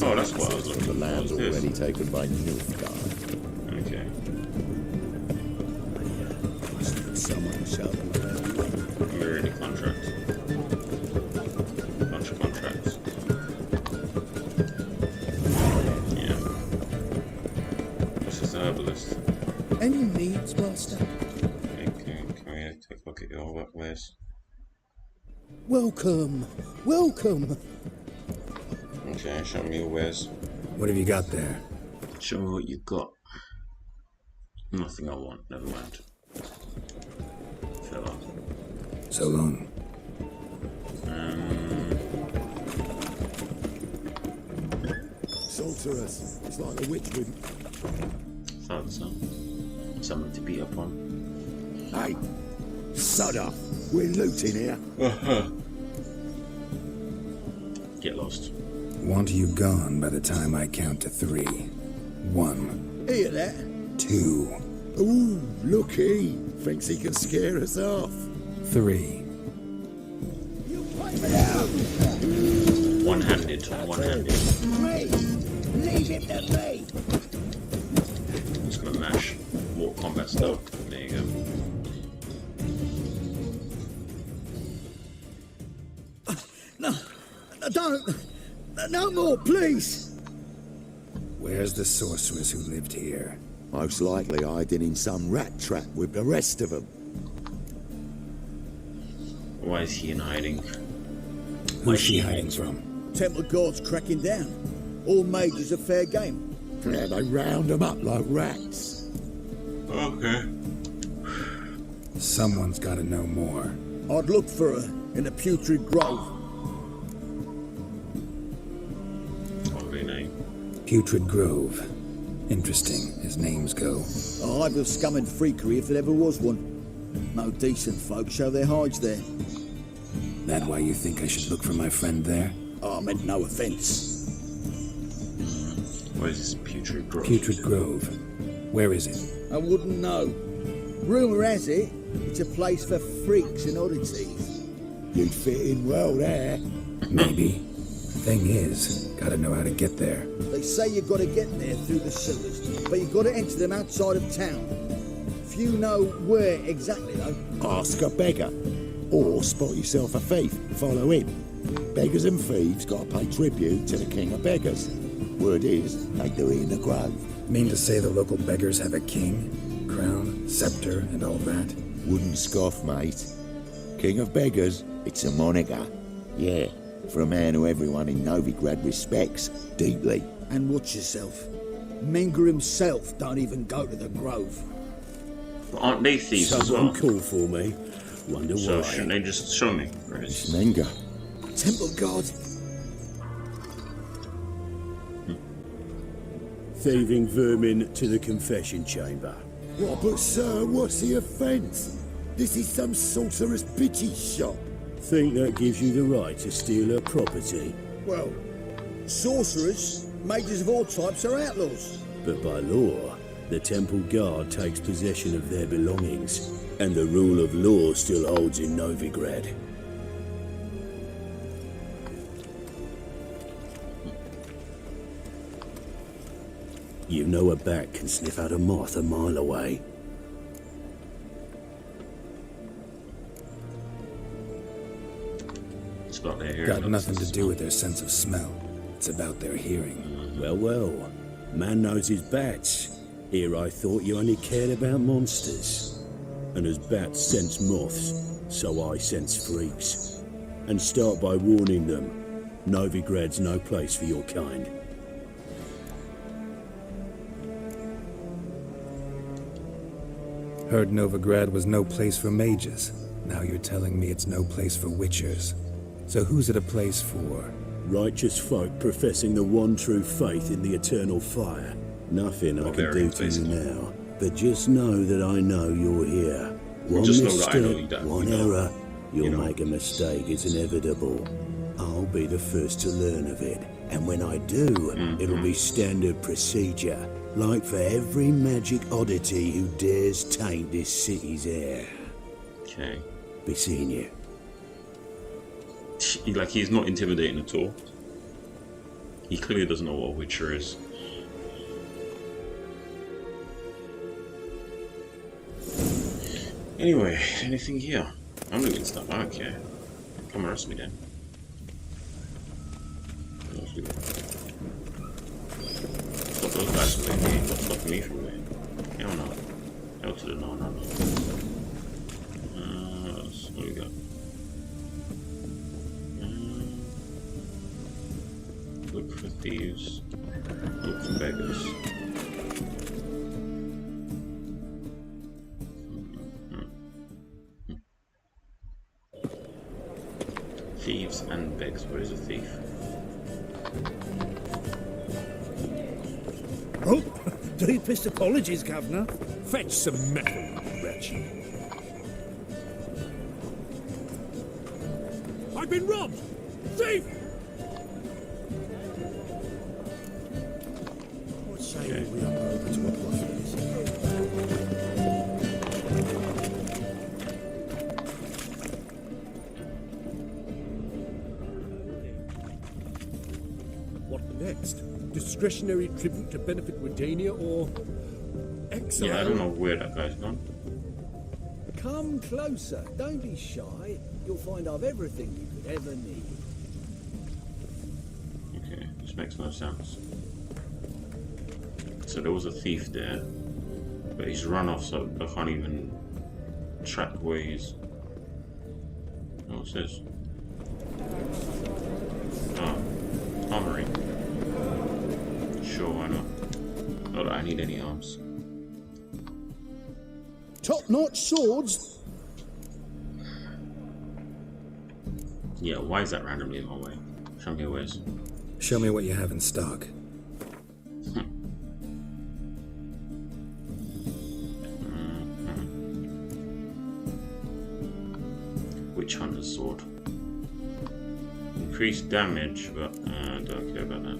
Oh, that's what I was looking The for. land's What's this? already taken by Nilfgaard. Okay. Someone shouting. We're in a contract. Bunch of contracts. Yeah. This is the herbalist. Any needs, master? Okay, can we take a look at your workplace? Welcome, welcome. Okay, show me your wares. What have you got there? Show me what you got. Nothing I want, never mind. Fell off. So long. Sorceress. It's like a witch with... Thought so. Something to beat up on. Hey, sod off. We're looting here. Get lost. Want you gone by the time I count to 3. 1, Hear that? 2, Ooh, looky. Thinks he can scare us off. 3. One-handed. Leave him to me. Just gonna mash Mortal Kombat stuff. There you go. Don't. No more, please. Where's the sorceress who lived here? Most likely hiding in some rat trap with the rest of them. Why is he in hiding? Who's she hiding from? Temple Guard's cracking down. All mages are fair game. Yeah, they round them up like rats. Okay. Someone's got to know more. I'd look for her in the Putrid Grove. Lovely name. Putrid Grove. Interesting, as names go. A hive of scum and freakery if there ever was one. No decent folk show their hides there. That why you think I should look for my friend there? Oh, I meant no offence. Where is this Putrid Grove? Putrid Grove. Where is it? I wouldn't know. Rumour has it, it's a place for freaks and oddities. You'd fit in well there. Maybe. Thing is, gotta know how to get there. They say you've got to get there through the sewers, but you've got to enter them outside of town. Few know where exactly, though. Ask a beggar. Or spot yourself a thief. Follow him. Beggars and thieves got to pay tribute to the king of beggars. Word is, they do it in the grove. Mean to say the local beggars have a king, crown, scepter, and all that? Wouldn't scoff, mate. King of beggars, it's a moniker. Yeah, for a man who everyone in Novigrad respects deeply. And watch yourself. Menger himself don't even go to the grove. But aren't they thieves as well? Someone call for me. Wonder So why. shouldn't they just show me? Where is It's Menger. Temple Guard. Thieving vermin to the confession chamber. What, but sir, what's the offence? This is some sorcerer's bitchy shop. Think that gives you the right to steal her property? Well, sorcerers, mages of all types are outlaws. But by law, the temple guard takes possession of their belongings, and the rule of law still holds in Novigrad. You know a bat can sniff out a moth a mile away. It's about their hearing. Got nothing to do with their sense of smell. It's about their hearing. Well, well. Man knows his bats. Here I thought you only cared about monsters. And as bats sense moths, so I sense freaks. And start by warning them. Novigrad's no place for your kind. Heard Novigrad was no place for mages. Now you're telling me it's no place for witchers. So who's it a place for? Righteous folk professing the one true faith in the eternal fire. Nothing I can do to you now. But just know that I know you're here. One Just know that I know misstep, that, one you know. error, you'll You know. make a mistake. It's inevitable. I'll be the first to learn of it. And when I do, it'll be standard procedure. Like for every magic oddity who dares taint this city's air. Okay. Be seeing you. Like, he's not intimidating at all. He clearly doesn't know what a Witcher is. Anyway, anything here? I'm looking stuff. I don't care. Come arrest me then. Stop those guys from me. Stop me from me. Hell no. Hell to the no, no, no. So what we got? for thieves. Look for beggars. Thieves and beggars. Where is a thief? Oh, deepest apologies, Governor. Fetch some metal, wretch. I've been robbed! Thief! What say we up over to what was What next? Discretionary tribute to benefit Redania or exile? Yeah, I don't know where that guy's gone. Come closer. Don't be shy. You'll find I've everything you could ever need. Okay, this makes no sense. So there was a thief there, but he's run off, so I can't even track where he's. Oh, what's this? Oh, armory. Sure, why not? Not that I need any arms. Top-notch swords. Yeah, why is that randomly in my way? Show me where it is. Show me what you have in stock. Witch Hunter's Sword. Increased damage, but I don't care about that.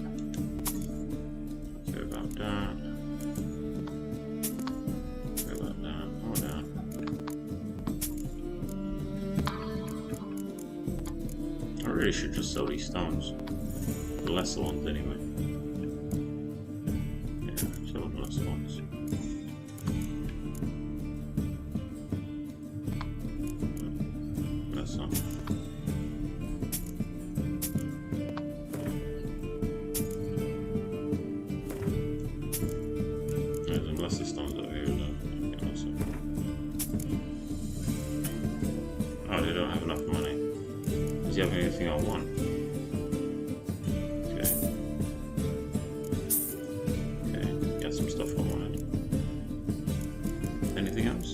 Care about that. Care about that. Oh, that. I really should just sell these stones. The lesser ones, anyway. Yeah, sell the lesser ones. That's not. There's some lesser stones over here, though. Okay, also. Oh, they don't have enough money. Does he have anything I want? Okay. Okay, got some stuff I wanted. Anything else?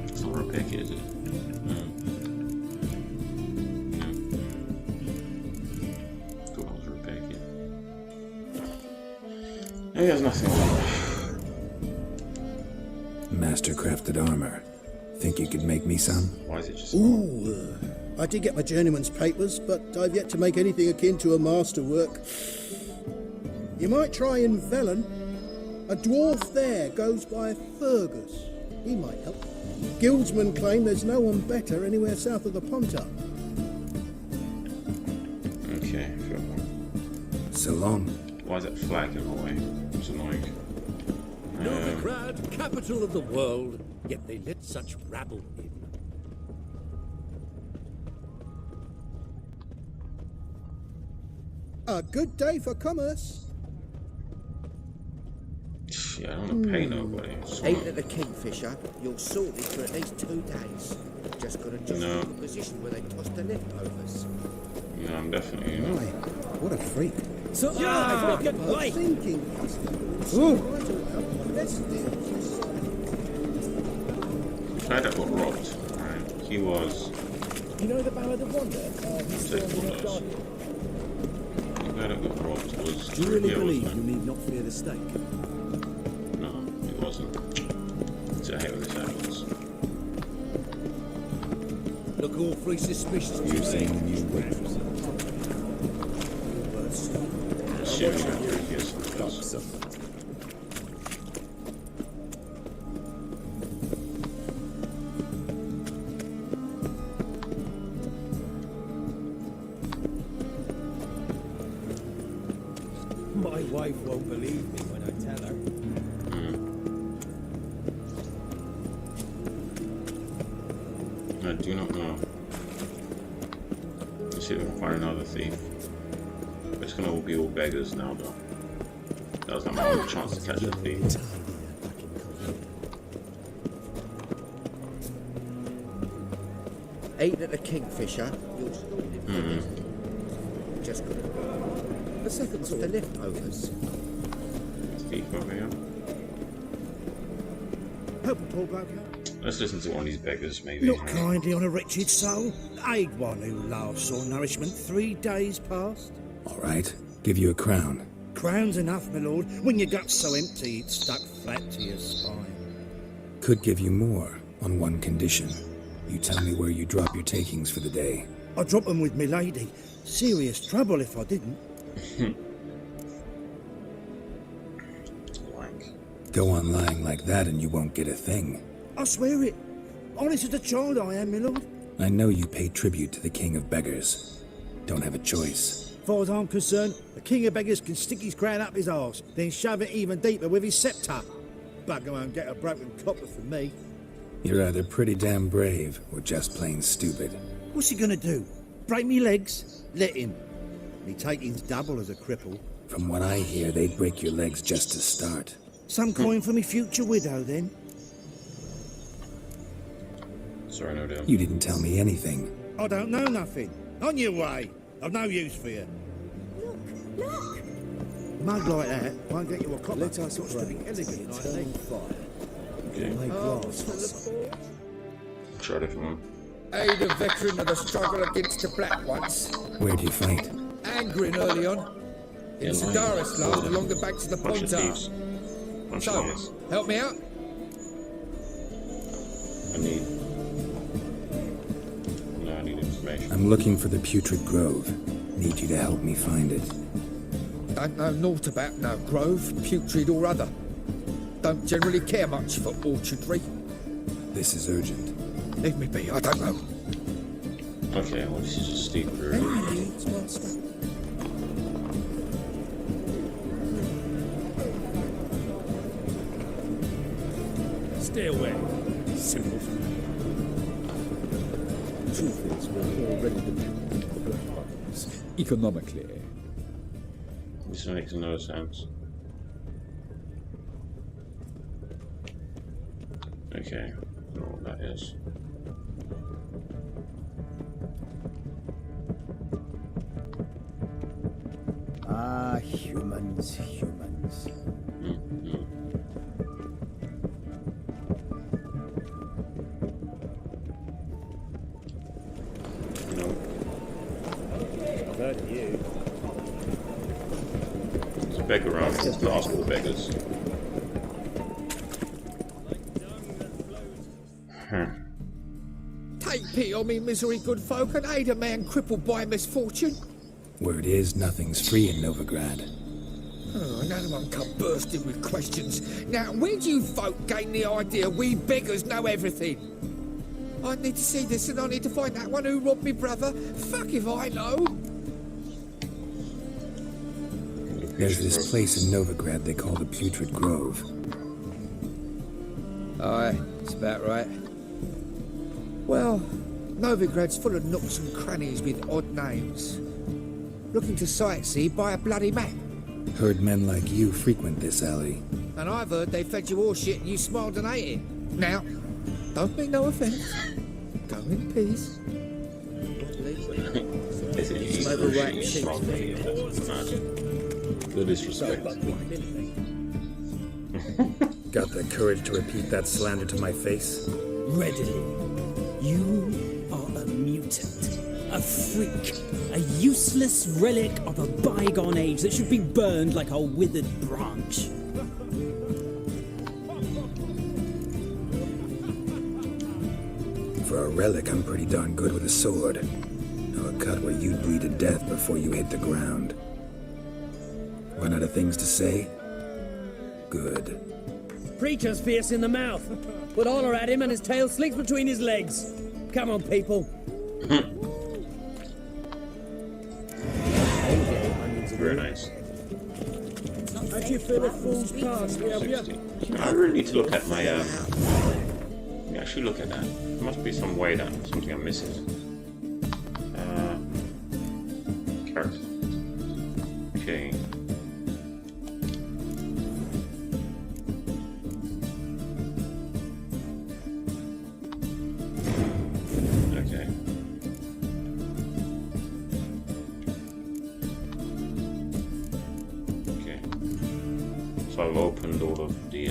It's not repair kit, is it? No. No. Cool, that was a repair kit. Maybe there's nothing I want. Master-crafted armor. Think you could make me some? Why is it just... Ooh, I did get my journeyman's papers, but I've yet to make anything akin to a masterwork. You might try in Velen. A dwarf there goes by Fergus. He might help. Guildsmen claim there's no one better anywhere south of the Pontar. Okay, sure. So long. Why is that flag in my way? It's annoying. Novigrad, capital of the world, yet they let such rabble in. A good day for commerce. Yeah, I don't want to pay nobody. Ain't at the Kingfisher, you're sorted for at least 2 days. Just got to adjust No. to the position where they tossed the leftovers. No, I'm definitely not. Right, what a freak. So, Thinking customers. Let's do this. The guy that got robbed, right? He was. you know the Ballad of Wonder? Take all those. The guy that got robbed was. Do you really yeah, believe wasn't you need not fear the stake? it? No, it wasn't. So I hate when this happens. Look awfully suspicious to You've me. seen the new waves. Assuming that previous because My wife won't believe me when I tell her. I do not know. Let's see if we can find another thief. It's gonna be all beggars now, though. That was not my only chance to catch a thief. Eating at the Kingfisher, you'll still live. Just couldn't. The second sort of leftovers. Deep over here. Help a poor bloke out. Let's listen to one of these beggars, maybe. Look kindly on a wretched soul. Aid one who last saw nourishment 3 days past. All right, give you a crown. Crown's enough, my lord, when your gut's so empty it's stuck flat to your spine. Could give you more, on one condition. You tell me where you drop your takings for the day. I'd drop them with me lady. Serious trouble if I didn't. Go on lying like that and you won't get a thing. I swear it. Honest as a child I am, my lord. I know you pay tribute to the king of beggars. Don't have a choice. As far as I'm concerned, the king of beggars can stick his crown up his arse, then shove it even deeper with his sceptre. Bugger won't get a broken copper from me. You're either pretty damn brave or just plain stupid. What's he gonna do? Break me legs? Let him. Me taking's double as a cripple. From what I hear, they'd break your legs just to start. Some coin for me future widow, then. Sorry, no doubt. You didn't tell me anything. I don't know nothing. On your way. I've no use for you. Look! Mug like that won't get you a copper. Let us sort of be elegant like me. Okay. Try a different one. Aid a veteran of the struggle against the Black Ones. Where'd you fight? Angering early on. In Sedaris last along the banks of the Bunch of thieves. Pontar. Bunch So, of thieves. help me out? I need information. I'm looking for the Putrid Grove. Need you to help me find it. Don't know naught about no grove, putrid or other. Don't generally care much for orchardry. This is urgent. Leave me be, I don't know. Okay, well this is a steep road. Stay away. Simple. Truth is, we're already dependent on the Black Ones. Economically. This makes no sense. Okay, I don't know what that is. Ah, humans. No. I've heard of you. There's a beggar around. Let's ask all the beggars. Take pity on me, misery good folk, and aid a man crippled by misfortune. Word is, nothing's free in Novigrad. Oh, another one come bursting with questions. Now, where do you folk gain the idea we beggars know everything? I need to see this and I need to find that one who robbed me brother. Fuck if I know. There's this place in Novigrad they call the Putrid Grove. Aye, that's about right. Well, Novigrad's full of nooks and crannies with odd names. Looking to sightsee, buy a bloody map. Heard men like you frequent this alley. And I've heard they fed you all shit and you smiled and ate it. Now, don't mean no offence. Go in peace. This is the disrespect. Got the courage to repeat that slander to my face? Readily. You are a mutant, a freak, a useless relic of a bygone age that should be burned like a withered branch. For a relic, I'm pretty darn good with a sword. Now a cut where you'd bleed to death before you hit the ground. Run out of things to say? Good. Preacher's fierce in the mouth. Put honor at him and his tail slinks between his legs. Come on, people. Very nice. How do you feel a fool's past? I really need to look at my let me actually look at that. There must be some way that something I'm missing. Character. Okay. Okay. So I've opened all of the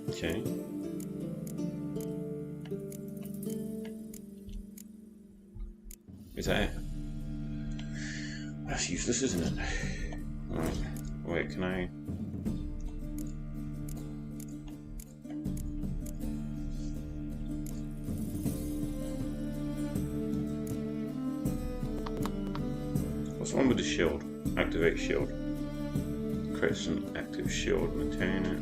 okay. Is that it? That's useless, isn't it? Right. Wait, can I? What's wrong with the shield? Activate shield. Creates an active shield. Maintain it.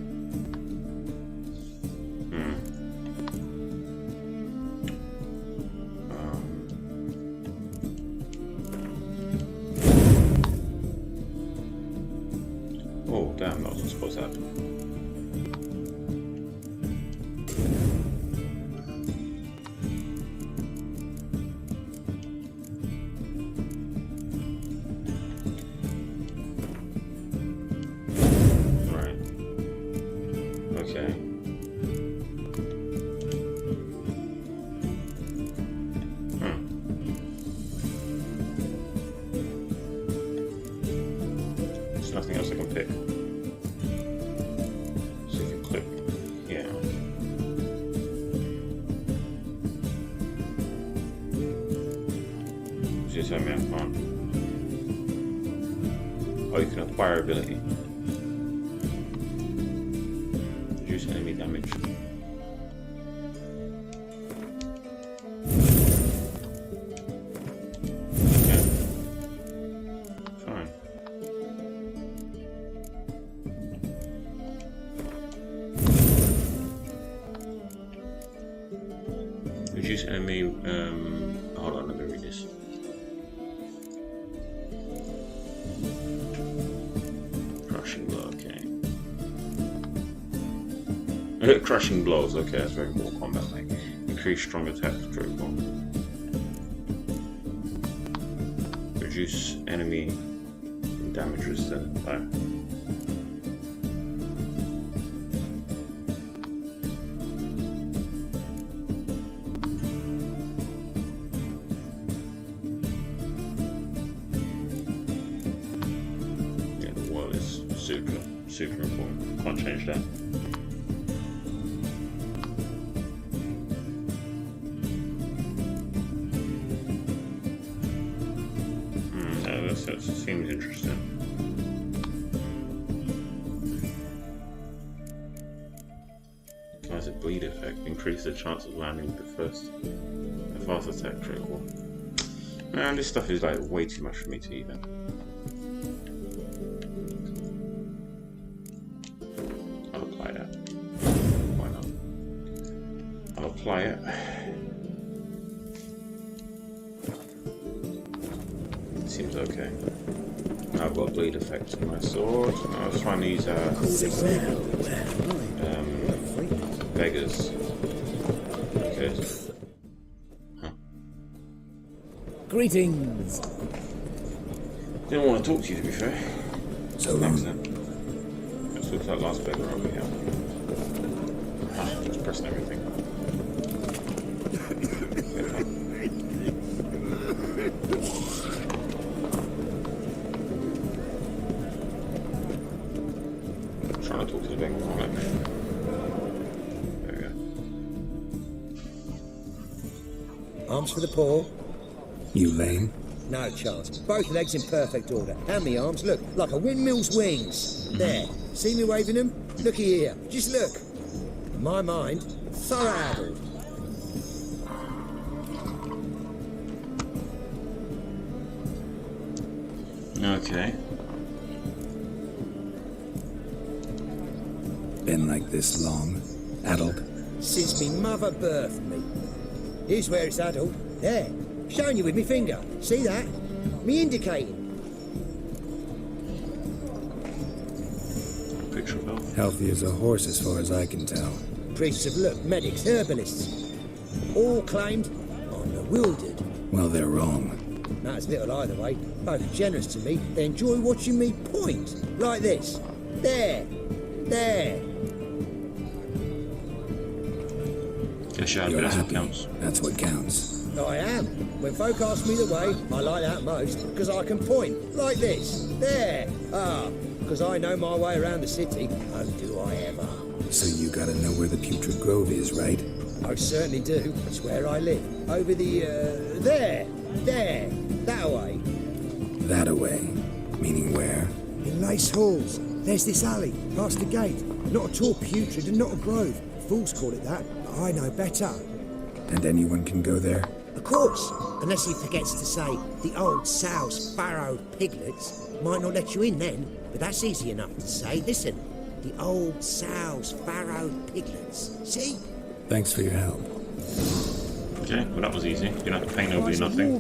Oh, damn, that wasn't supposed to happen. Right. Okay. There's nothing else I can pick. So if you click, yeah. Just tell me I can't. Oh, you can acquire ability. Reduce enemy damage. Okay. Fine. Reduce enemy, hold on, let me read this. Crushing blow, okay. Crushing blows, okay, that's very Mortal Kombat like. Increase strong attack critical. Reduce enemy damage resistant fire. Super important. Can't change that. No, that seems interesting. Applies a bleed effect. Increase the chance of landing the fast attack critical. Man, this stuff is like way too much for me to even. Apply it. Seems okay. Now I've got bleed effect on my sword. I was trying to use beggars. Okay. Huh. Greetings. Didn't want to talk to you, to be fair. So thanks then. This looks like last beggar over here. Just pressing everything. Trying to talk to the beggar. There we go. Arms for the poor. You lame? No chance. Both legs in perfect order. And me arms, look, like a windmill's wings. There. See me waving them? Looky here. Just look. In my mind, thorough. Okay. been like this long? Adult? Since me mother birthed me. Here's where it's adult. There. Showing you with me finger. See that? Me indicating. Picture of health. Healthy as a horse as far as I can tell. Priests of look, medics, herbalists. All claimed I'm bewildered. Well, they're wrong. Matters little either way. Both generous to me. They enjoy watching me point. Like this. There. There. Guess you had You're that's what happy. counts. That's what counts. I am. When folk ask me the way, I like that most, because I can point. Like this. There. Because I know my way around the city. Oh, do I ever. So you gotta know where the Putrid Grove is, right? I certainly do. It's where I live. Over the, there. There. That way. That away. Meaning where? In Lace Halls. There's this alley, past the gate. Not at all putrid and not a grove. Fools call it that, but I know better. And anyone can go there? Of course, unless he forgets to say the old sow's farrowed piglets. Might not let you in then, but that's easy enough to say. Listen, the old sow's farrowed piglets. See? Thanks for your help. Okay, well that was easy. You don't have to pay nobody nothing.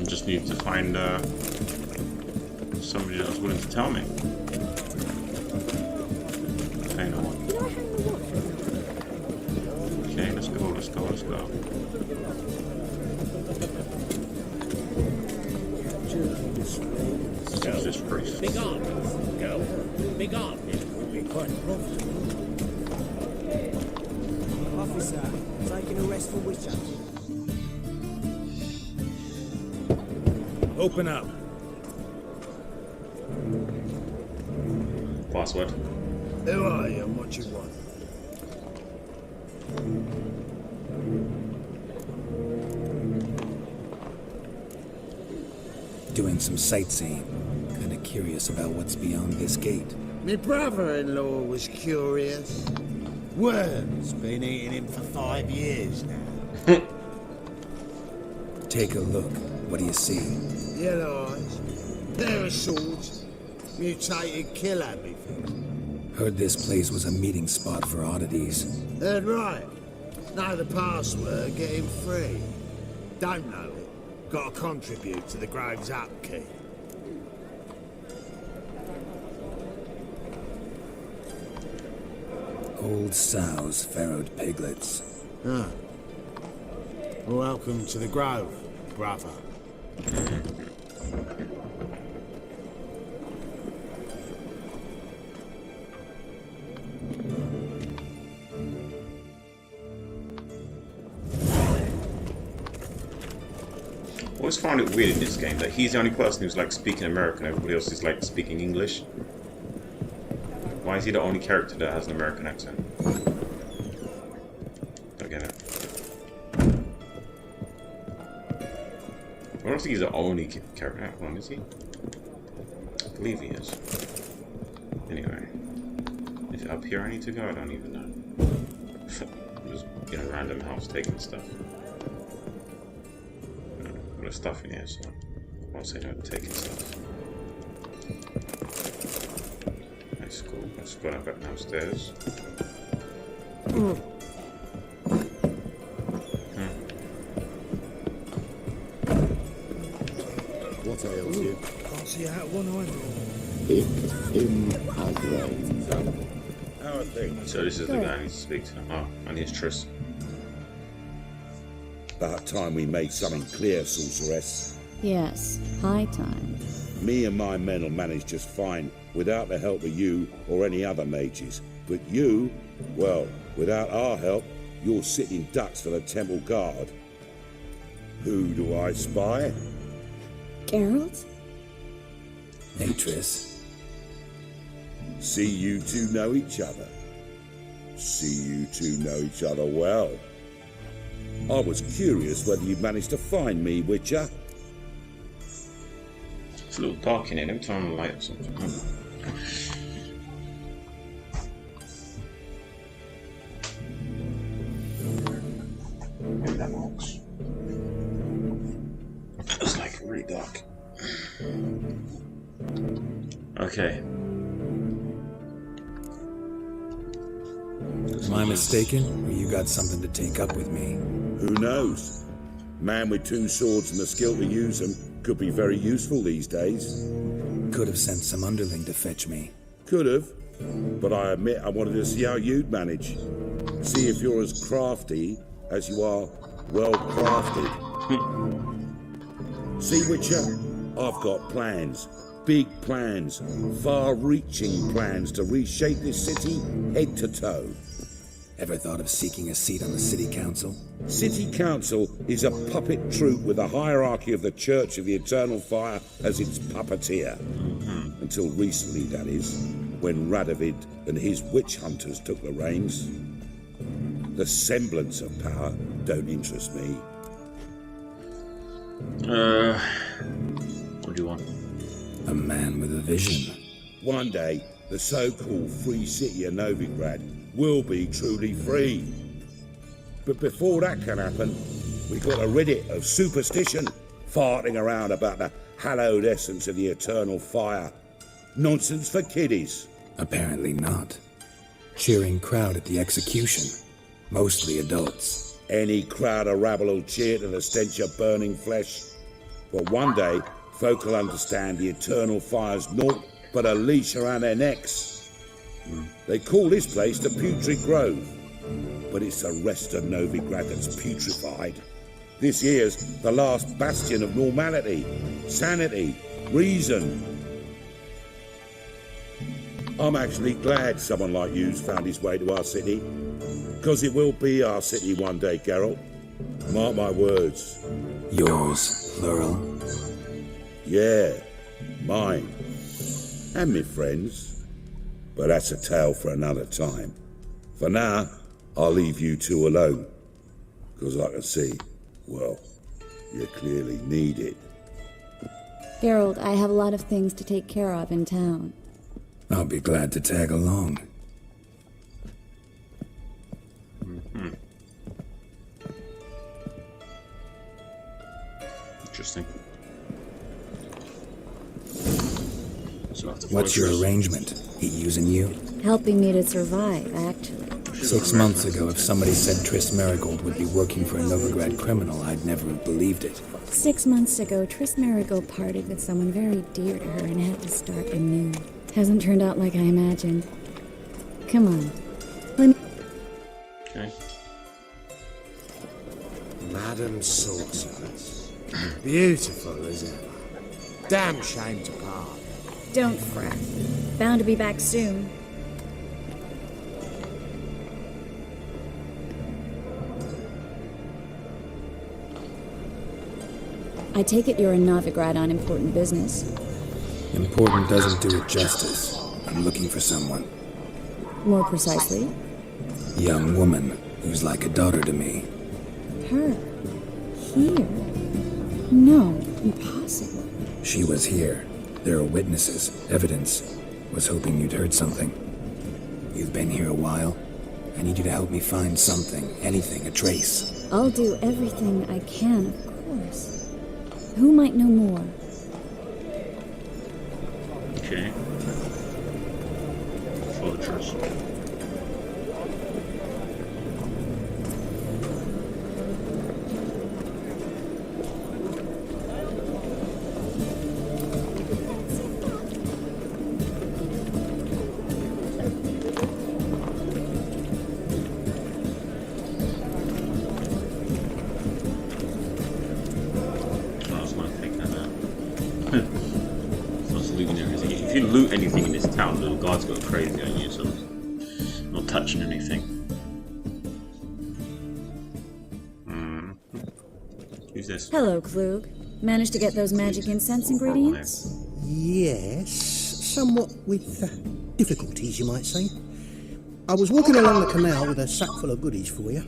I just need to find somebody that's willing to tell me. Pay no one. Okay, let's go, let's go, let's go. Who's this priest? Big arm, girl. Big arm. It will be quite profitable. Officer, taking a rest for witcher. Open up. Password. Who are you and what you want? Doing some sightseeing. Kinda curious about what's beyond this gate. My brother-in-law was curious. Worm's been eating him for 5 years now. Take a look. What do you see? Yellow eyes, pair of swords, mutated kill everything. Heard this place was a meeting spot for oddities. Heard right. Know the password, get him free. Don't know it. Got to contribute to the grove's upkeep. Old sows, farrowed piglets. Ah. Welcome to the grove, brother. I always found it weird in this game that he's the only person who's like speaking American, everybody else is like speaking English. Why is he the only character that has an American accent? Don't get it. I don't think he's the only character. Hold on, is he? I believe he is. Anyway. Is it up here I need to go? I don't even know. I'm just in a random house taking stuff. Got stuff in here, so I won't say no taking stuff. That's cool. Let's go back downstairs. What ails you? Can't see out one either. How are things? So this is the guy I need to speak to. Oh, and here's Triss. About time we made something clear, sorceress. Yes, high time. Me and my men will manage just fine without the help of you or any other mages. But you, well, without our help, you're sitting ducks for the temple guard. Who do I spy? Geralt? Hey, Triss. See you two know each other. See you two know each other well. I was curious whether you'd managed to find me, Witcher. It's a little dark in here. Let me turn on the light or something. Maybe that works. It's like really dark. Okay. Am I mistaken, or you got something to take up with me? Who knows? Man with 2 swords and the skill to use them could be very useful these days. Could have sent some underling to fetch me. Could have, but I admit I wanted to see how you'd manage. See if you're as crafty as you are well crafted. See, Witcher, I've got plans. Big plans. Far-reaching plans to reshape this city head to toe. Ever thought of seeking a seat on the city council? City council is a puppet troupe with the hierarchy of the Church of the Eternal Fire as its puppeteer. Until recently, that is, when Radovid and his witch hunters took the reins. The semblance of power don't interest me. What do you want? A man with a vision. One day, the so-called free city of Novigrad will be truly free. But before that can happen, we've got to rid it of superstition, farting around about the hallowed essence of the eternal fire. Nonsense for kiddies. Apparently not. Cheering crowd at the execution. Mostly adults. Any crowd of rabble will cheer to the stench of burning flesh. But one day, folk will understand the eternal fire's naught but a leash around their necks. They call this place the Putrid Grove, but it's the rest of Novigrad that's putrefied. This here's the last bastion of normality, sanity, reason. I'm actually glad someone like you's found his way to our city, because it will be our city one day, Geralt. Mark my words. Yours, plural. Yeah, mine. And me friends. But that's a tale for another time. For now, I'll leave you two alone. Because I can see, well, you clearly need it. Geralt, I have a lot of things to take care of in town. I'll be glad to tag along. Interesting. So what's your arrangement? He using you? Helping me to survive, actually. 6 months ago, if somebody said Triss Marigold would be working for a Novigrad criminal, I'd never have believed it. 6 months ago, Triss Marigold parted with someone very dear to her and had to start anew. Hasn't turned out like I imagined. Come on. Let me... Okay. Madam Sorceress. Beautiful, isn't it? Damn shame to part. Don't fret. Bound to be back soon. I take it you're in Novigrad on important business. Important doesn't do it justice. I'm looking for someone. More precisely? Young woman who's like a daughter to me. Her? Here? No, impossible. She was here. There are witnesses, evidence. Was hoping you'd heard something. You've been here a while. I need you to help me find something, anything, a trace. I'll do everything I can, of course. Who might know more? Okay. Fortress. If you loot anything in this town, the guards go crazy on you, so not touching anything. Who's this? Hello, Klug. Managed to get those magic incense ingredients? Yes, somewhat with difficulties, you might say. I was walking along the canal with a sack full of goodies for you.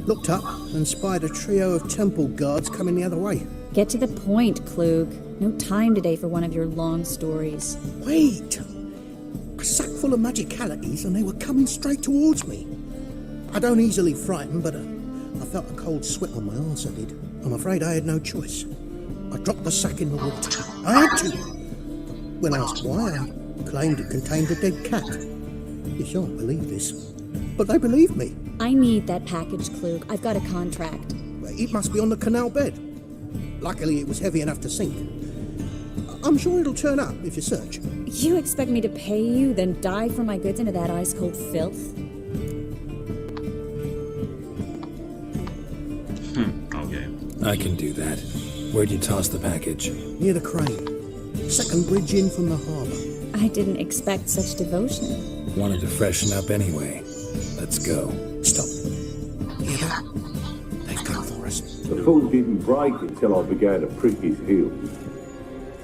Looked up and spied a trio of temple guards coming the other way. Get to the point, Klug. No time today for one of your long stories. Wait! A sack full of magicalities and they were coming straight towards me. I don't easily frighten, but I felt a cold sweat on my arse, I did. I'm afraid I had no choice. I dropped the sack in the water. I had to! When asked why, I claimed it contained a dead cat. You shan't believe this. but they believe me. I need that package, Klug. I've got a contract. It must be on the canal bed. Luckily, it was heavy enough to sink. I'm sure it'll turn up if you search. You expect me to pay you, then dive for my goods into that ice-cold filth? Okay. I can do that. Where'd you toss the package? Near the crane. Second bridge in from the harbour. I didn't expect such devotion. Wanted to freshen up anyway. Let's go. Stop. Hear that? They've come for us. The fool didn't break until I began to prick his heels.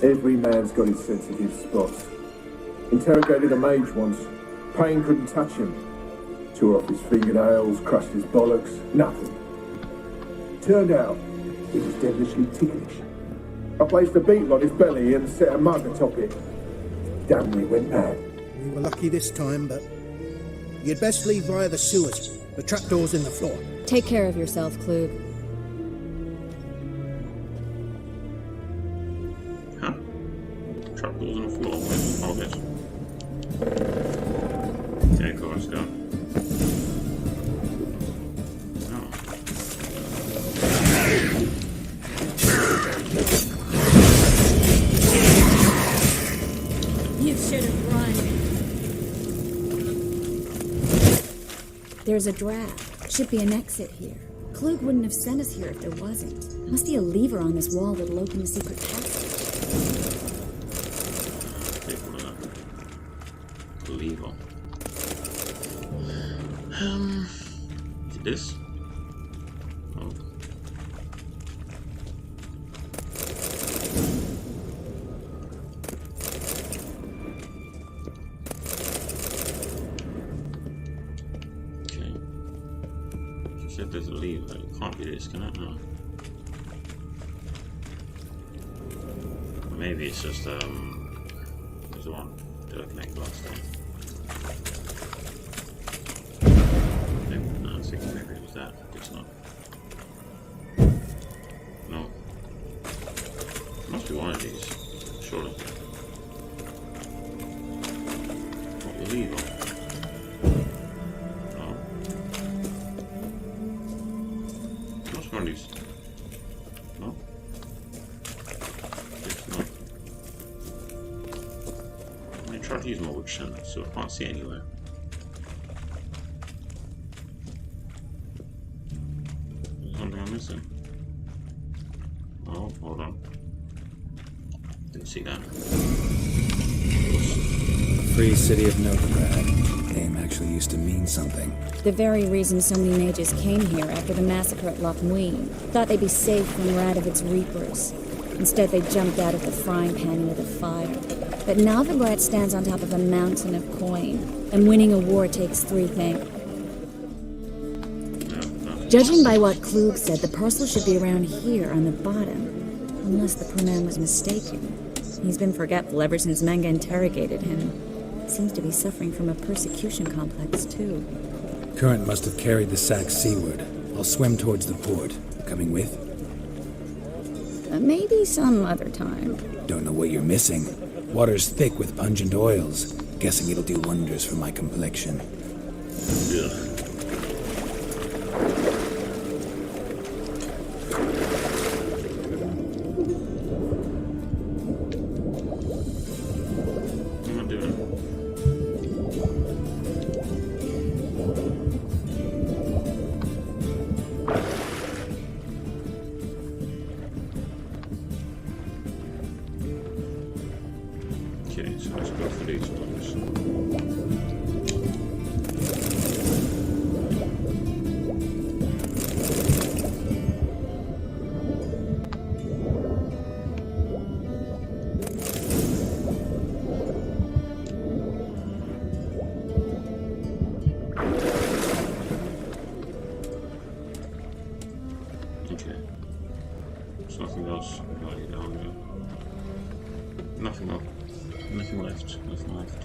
Every man's got his sensitive spots. Interrogated a mage once. Pain couldn't touch him. Tore off his fingernails, crushed his bollocks, nothing. Turned out, it was devilishly ticklish. I placed a beetle on his belly and set a mug atop it. Damn, we went mad. We were lucky this time, but you'd best leave via the sewers. The trapdoor's in the floor. Take care of yourself, Klug. Huh? Trapdoors on the floor. Where's all this? Okay, cool, let's go. You should have run. There's a draft. Should be an exit here. Klug wouldn't have sent us here if there wasn't. Must be a lever on this wall that'll open the secret passage. Lever. Is it this? Oh. If there's a lever, it can't be this, can it? No. Maybe it's just there's one. Did I connect last time? No, I think maybe it was that. It's not. No. It must be one of these, surely. What, the lever? No? It's not. I tried to use my witch hunt, so I can't see anywhere. There's something I'm missing. Oh, hold on. Didn't see that. Free city of Novigrad. Name actually used to mean something. The very reason so many mages came here after the massacre at Loch Muin. Thought they'd be safe from Radovid's reapers. Instead, they jumped out of the frying pan into the fire. But Novigrad stands on top of a mountain of coin, and winning a war takes three things. Judging by what Klug said, the parcel should be around here on the bottom. Unless the poor man was mistaken. He's been forgetful ever since Manga interrogated him. Seems to be suffering from a persecution complex, too. Current must have carried the sack seaward. I'll swim towards the port. Coming with? Maybe some other time. Don't know what you're missing. Water's thick with pungent oils. Guessing it'll do wonders for my complexion. Yeah. Okay, so let's go for these ones. Okay. There's nothing else right down there. Nothing else. Nothing left. Nothing left.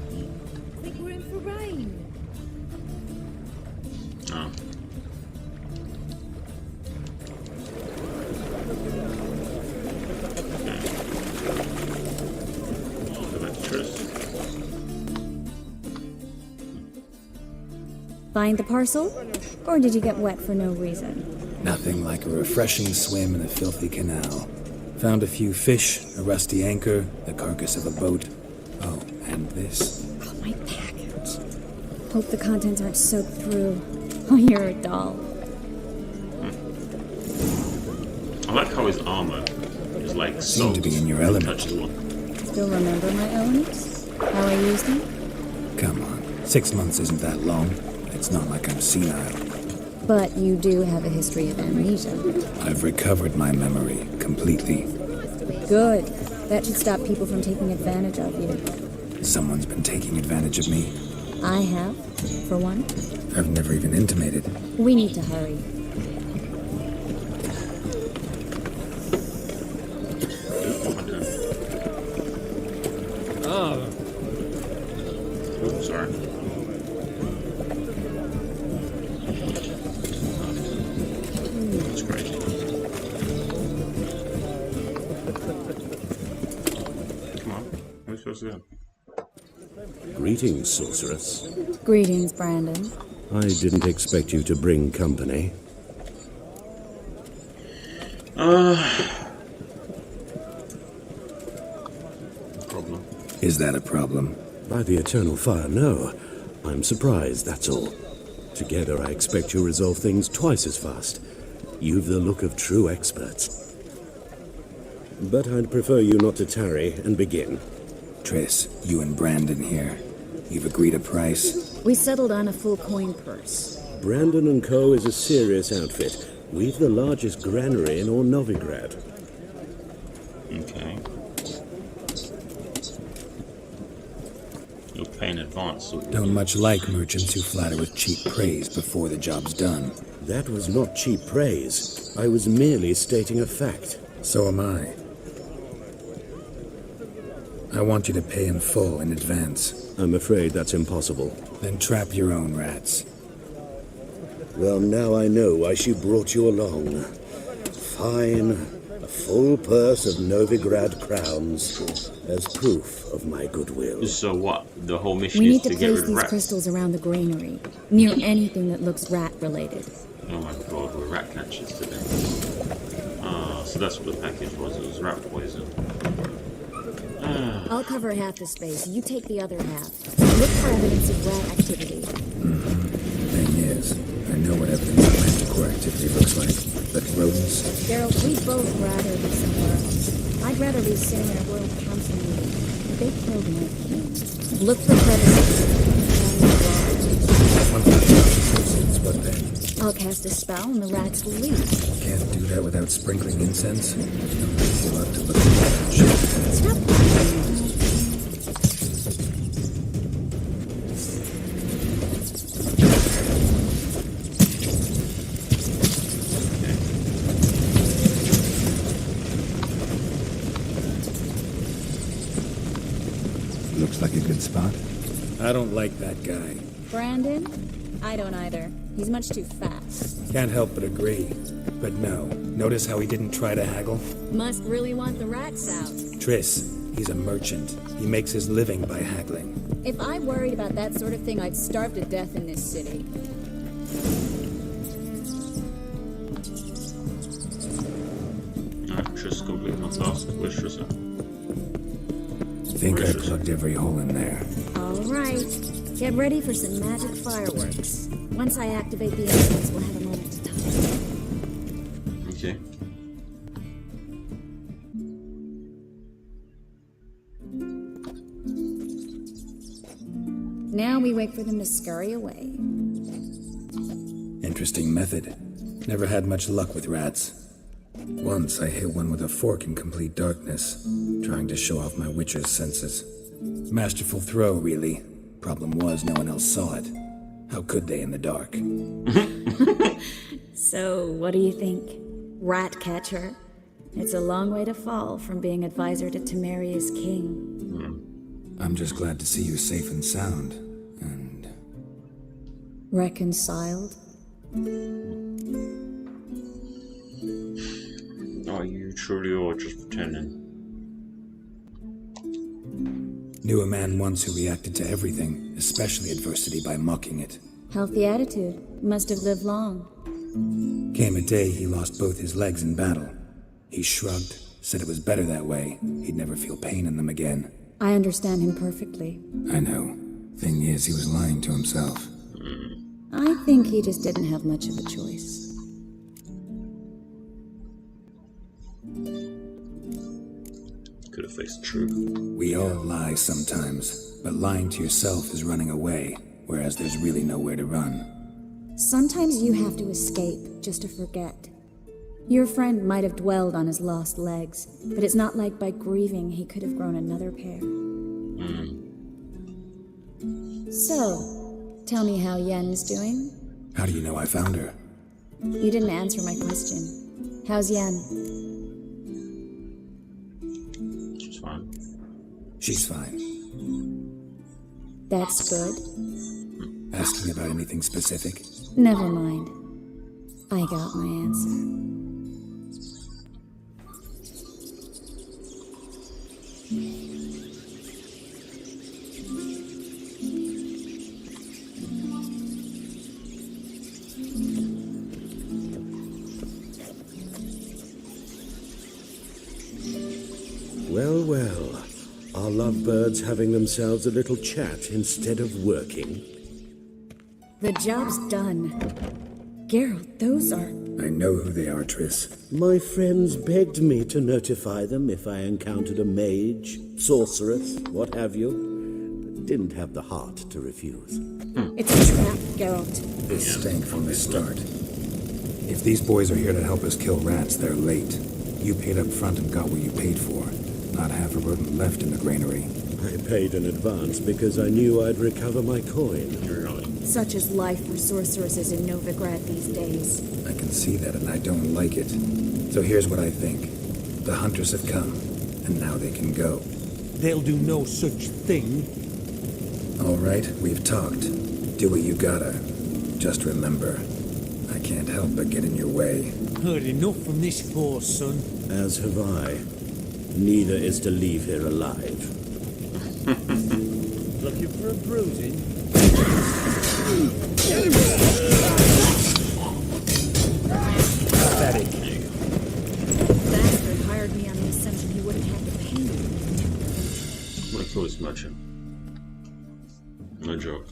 I think we're in for rain. Oh. Okay. I'll go back to Tris. Find the parcel? Or did you get wet for no reason? Nothing like a refreshing swim in a filthy canal. Found a few fish, a rusty anchor, the carcass of a boat. Oh, and this. Oh, my package. Hope the contents aren't soaked through. Oh, you're a doll. I like how his armor is like Seem to be in your element. Still remember my elements? How I used them? Come on, 6 months isn't that long. It's not like I'm senile. But you do have a history of amnesia. I've recovered my memory completely. Good. That should stop people from taking advantage of you. Someone's been taking advantage of me. I have, for one. I've never even intimated. We need to hurry. Oh. Oops, sorry. That's great. Come on. Where are we supposed to go? Greetings, sorceress. Greetings, Brandon. I didn't expect you to bring company. Problem. Is that a problem? By the eternal fire, no. I'm surprised, that's all. Together, I expect you'll resolve things twice as fast. You've the look of true experts. But I'd prefer you not to tarry and begin. Triss, you and Brandon here. You've agreed a price? We settled on a full coin purse. Brandon & Co. is a serious outfit. We've the largest granary in all Novigrad. Okay. You'll pay in advance. So Don't much like merchants who flatter with cheap praise before the job's done. That was not cheap praise. I was merely stating a fact. So am I. I want you to pay in full in advance. I'm afraid that's impossible. Then trap your own rats. Well, now I know why she brought you along. Fine. A full purse of Novigrad crowns as proof of my goodwill. So what? The whole mission We is need to to get place rid of these rats? crystals around the granary, near anything that looks rat-related. Oh my god, we're rat catchers today. So that's what the package was. It was rat poison. I'll cover half the space. You take the other half. Look for evidence of rat activity. Thing is, I know what evidence of manticore activity looks like, but rodents... Geralt, we'd both rather be somewhere else. I'd rather be sitting in a royal council meeting. They killed my king. Look for crevices. What then? I'll cast a spell and the rats will leave. Can't do that without sprinkling incense. You'll have to look at that. Stop. Looks like a good spot. I don't like that guy. Brandon? I don't either. He's much too fast. Can't help but agree. But no, notice how he didn't try to haggle? Must really want the rats out. Triss, he's a merchant. He makes his living by haggling. If I worried about that sort of thing, I'd starve to death in this city. Alright, just complete my task. Where's Trisha? Think I plugged every hole in there. All right. Get ready for some magic fireworks. Once I activate the incense, we'll have a moment to talk. Okay. Now we wait for them to scurry away. Interesting method. Never had much luck with rats. Once I hit one with a fork in complete darkness, trying to show off my witcher's senses. Masterful throw, really. Problem was, no one else saw it. How could they in the dark? So, what do you think? Rat catcher? It's a long way to fall from being advisor to Temeria's king. I'm just glad to see you safe and sound. And... Reconciled? Are you truly or just pretending? Knew a man once who reacted to everything, especially adversity, by mocking it. Healthy attitude. Must have lived long. Came a day he lost both his legs in battle. He shrugged, said it was better that way. He'd never feel pain in them again. I understand him perfectly. I know. Thing is, he was lying to himself. I think he just didn't have much of a choice. Could have faced truth. We all lie sometimes, but lying to yourself is running away, whereas there's really nowhere to run. Sometimes you have to escape just to forget. Your friend might have dwelled on his lost legs, but it's not like by grieving he could have grown another pair. So, tell me how Yen's doing? How do you know I found her? You didn't answer my question. How's Yen? She's fine. She's fine. That's good. Asking about anything specific? Never mind. I got my answer. Well, well. Are lovebirds having themselves a little chat instead of working? The job's done. Geralt, those are... I know who they are, Triss. My friends begged me to notify them if I encountered a mage, sorceress, what have you. But didn't have the heart to refuse. It's a trap, Geralt. This stank from the start. If these boys are here to help us kill rats, they're late. You paid up front and got what you paid for. Not half a rodent left in the granary. I paid in advance because I knew I'd recover my coin. Such is life for sorceresses in Novigrad these days. I can see that and I don't like it. So here's what I think. The hunters have come, and now they can go. They'll do no such thing. All right, we've talked. Do what you gotta. Just remember, I can't help but get in your way. Heard enough from this poor son. As have I. Neither is to leave here alive. Looking for a bruising? Pathetic. Bastard hired me on the assumption he wouldn't have to pay me. What a foolish merchant. No joke.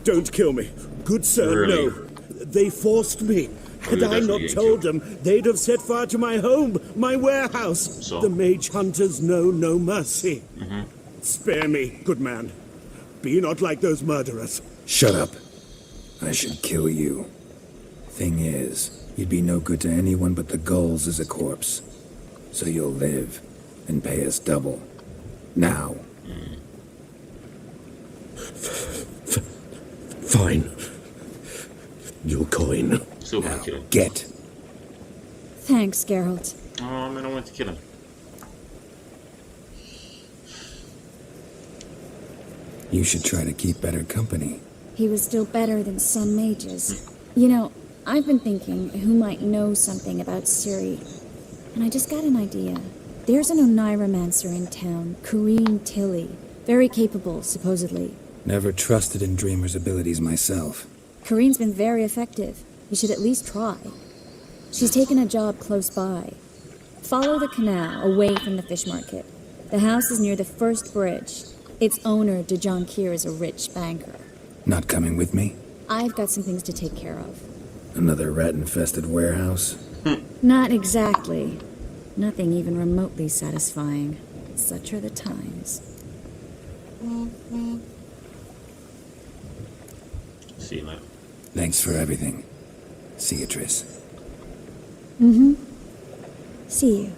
Don't kill me. Good sir, Really? no. They forced me. Had I not told them, they'd have set fire to my home, my warehouse. So? The mage hunters know no mercy. Spare me, good man. Be not like those murderers. Shut up. I should kill you. Thing is, you'd be no good to anyone but the gulls as a corpse. So you'll live, and pay us double. Now. Fine. Your coin. Still want to kill him. Get. Thanks, Geralt. Oh man, I wanted to kill him. You should try to keep better company. He was still better than some mages. You know, I've been thinking who might know something about Ciri. And I just got an idea. There's an Oneiromancer in town, Corrine Tilly. Very capable, supposedly. Never trusted in Dreamer's abilities myself. Corrine's been very effective. You should at least try. She's taken a job close by. Follow the canal away from the fish market. The house is near the first bridge. Its owner, Dejon Kier, is a rich banker. Not coming with me? I've got some things to take care of. Another rat-infested warehouse? Not exactly. Nothing even remotely satisfying. Such are the times. See you later. Thanks for everything. See you, Triss. See you.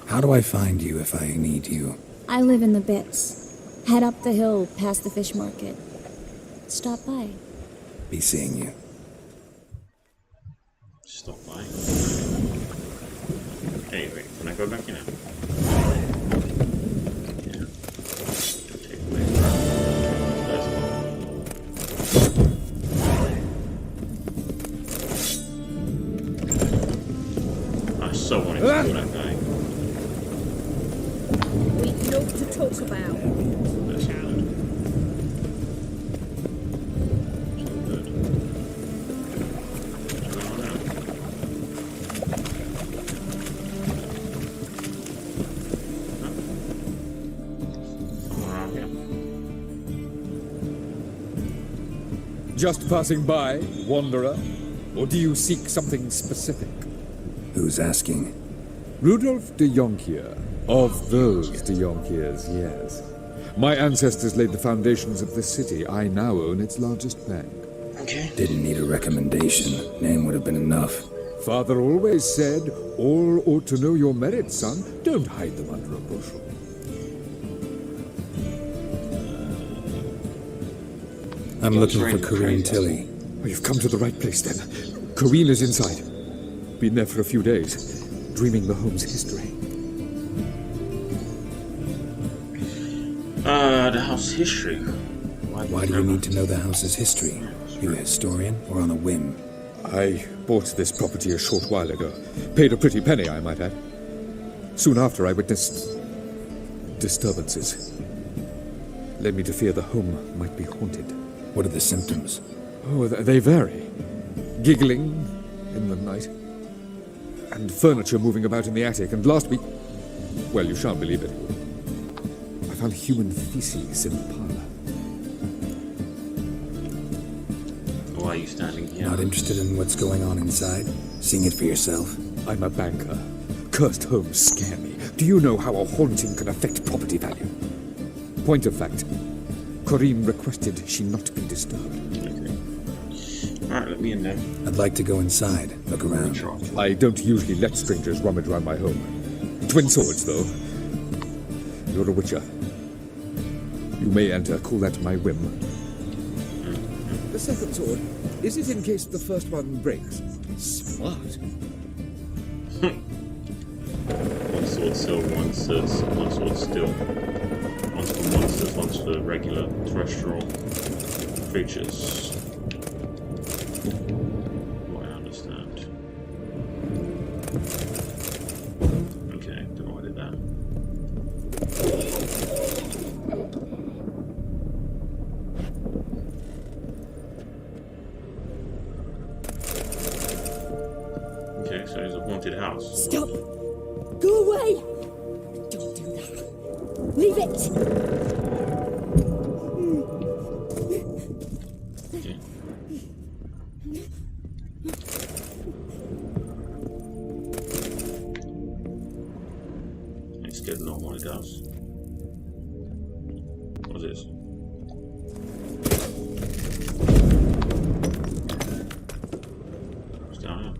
How do I find you if I need you? I live in the Bits. Head up the hill past the fish market. Stop by. Be seeing you. Stop by. Hey, wait, can I go back in now? Yeah. Take away. That's all. I so wanted to kill that guy. We've naught to talk about. That's good. Just passing by, wanderer? Or do you seek something specific? Who's asking? Rudolf de Jonkier. Of those de Jonkiers, yes. My ancestors laid the foundations of this city. I now own its largest bank. Okay. Didn't need a recommendation. Name would have been enough. Father always said, all ought to know your merits, son. Don't hide them under a bushel. I'm looking for Corinne Tilly. Oh, you've come to the right place, then. Corinne is inside. Been there for a few days, dreaming the home's history. The house history. Why do you need to know the house's history? You a historian, or on a whim? I bought this property a short while ago. Paid a pretty penny, I might add. Soon after, I witnessed disturbances. Led me to fear the home might be haunted. What are the symptoms? Oh, they vary. Giggling in the night. And furniture moving about in the attic. And last week... Well, you shan't believe it. I found human feces in the parlor. Why are you standing here? Not interested in what's going on inside? Seeing it for yourself? I'm a banker. Cursed homes scare me. Do you know how a haunting can affect property value? Point of fact, Corinne requested she not be disturbed. Okay. Alright, let me in there. I'd like to go inside, look around. I don't usually let strangers rummage around my home. Twin swords, though. You're a witcher. You may enter, call that my whim. The second sword, is it in case the first one breaks? Smart. One sword still, one sword still. One's for monsters, one's for regular terrestrial creatures. What I understand. Okay, don't know why I did that. Okay, so there's a haunted house. Stop! Go away! Don't do that. Leave it! Okay. Let's get no haunted house. What's this? What's down here?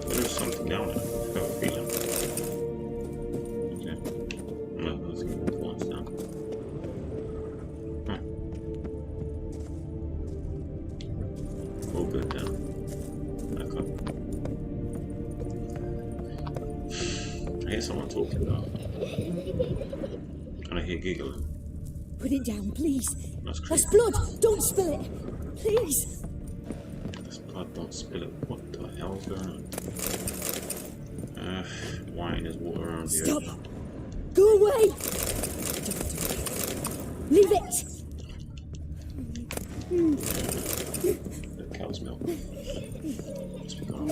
There's something down there. I have a feeling. Okay. No, let's get more points down. Huh. All good down. Back up. I hear someone talking about. And I hear giggling. Put it down, please. That's That's creepy. blood! Don't spill it! Please! That's blood, don't spill it. What the hell's going on? Wine is water around here. Stop! Go away! Leave it! The cow's milk. Let's be gone.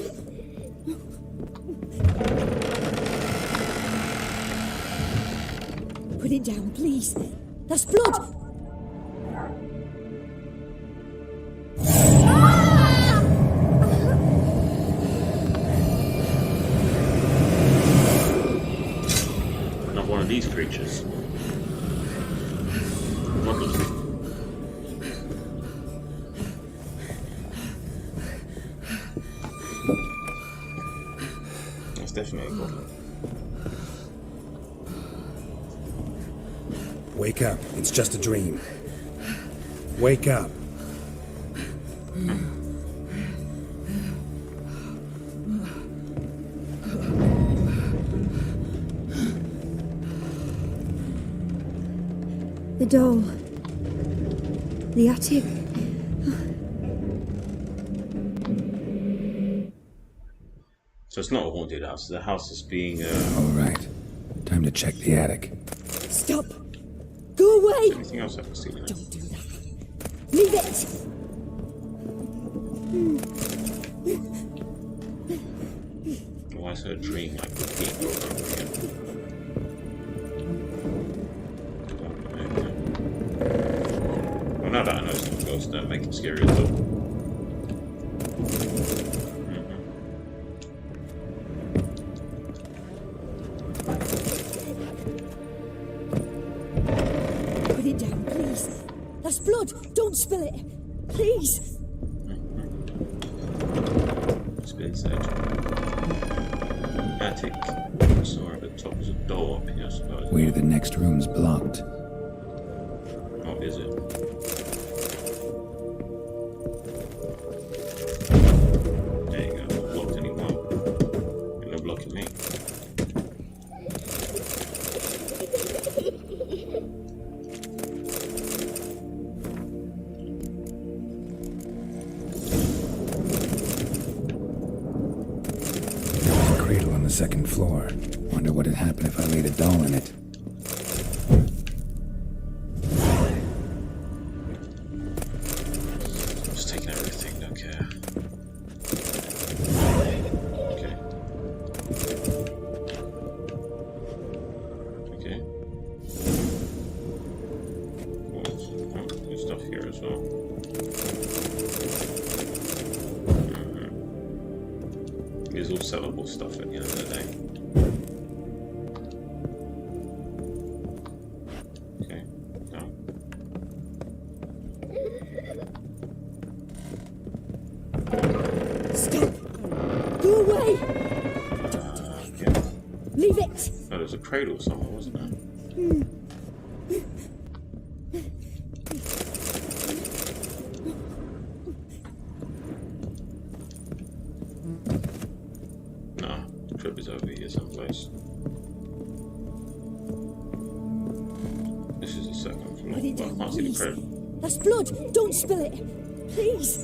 Put it down, please. That's blood! Not one of these creatures. Obviously. That's definitely a goblin. Wake up. It's just a dream. Wake up. The doll. The attic. So it's not a haunted house. The house is being. All right. Time to check the attic. Stop! Go away! Anything else I can see in it? Don't do that. Leave it! Why is her dream like repeating over and over again? Well, now that I know it's not a ghost, don't make it scary at all. Put it down, please. That's blood. Don't spill it. Please. Spin sage. Attic. Somewhere at the top is a door up here, I suppose. Weird, the next room's blocked. Oh, is it? There you go. Not blocked anymore. You're not blocking me. Cradle on the second floor. Wonder what would happen if I laid a doll in it. Just taking everything, don't care. Okay. Okay. Oh, there's stuff here as well. These all sellable stuff at the end of the day. Okay, no. Stop. Go away. Yeah. Leave it. Oh, there's a cradle somewhere, wasn't there? No, the crib is over here someplace. This is the second floor. Put it Well, I down, can't see the please. crib. That's blood. Don't spill it. Please.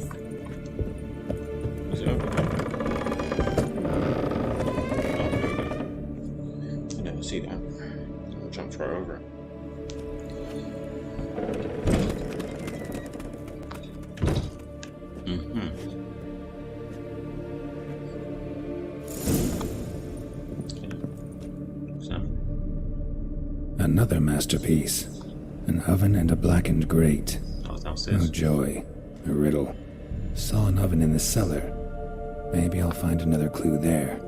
Is it over there? Oh, there we go. I never see that. I'll jump right over it. Another masterpiece. An oven and a blackened grate. Oh, it's downstairs. No joy. A riddle. Saw an oven in the cellar. Maybe I'll find another clue there.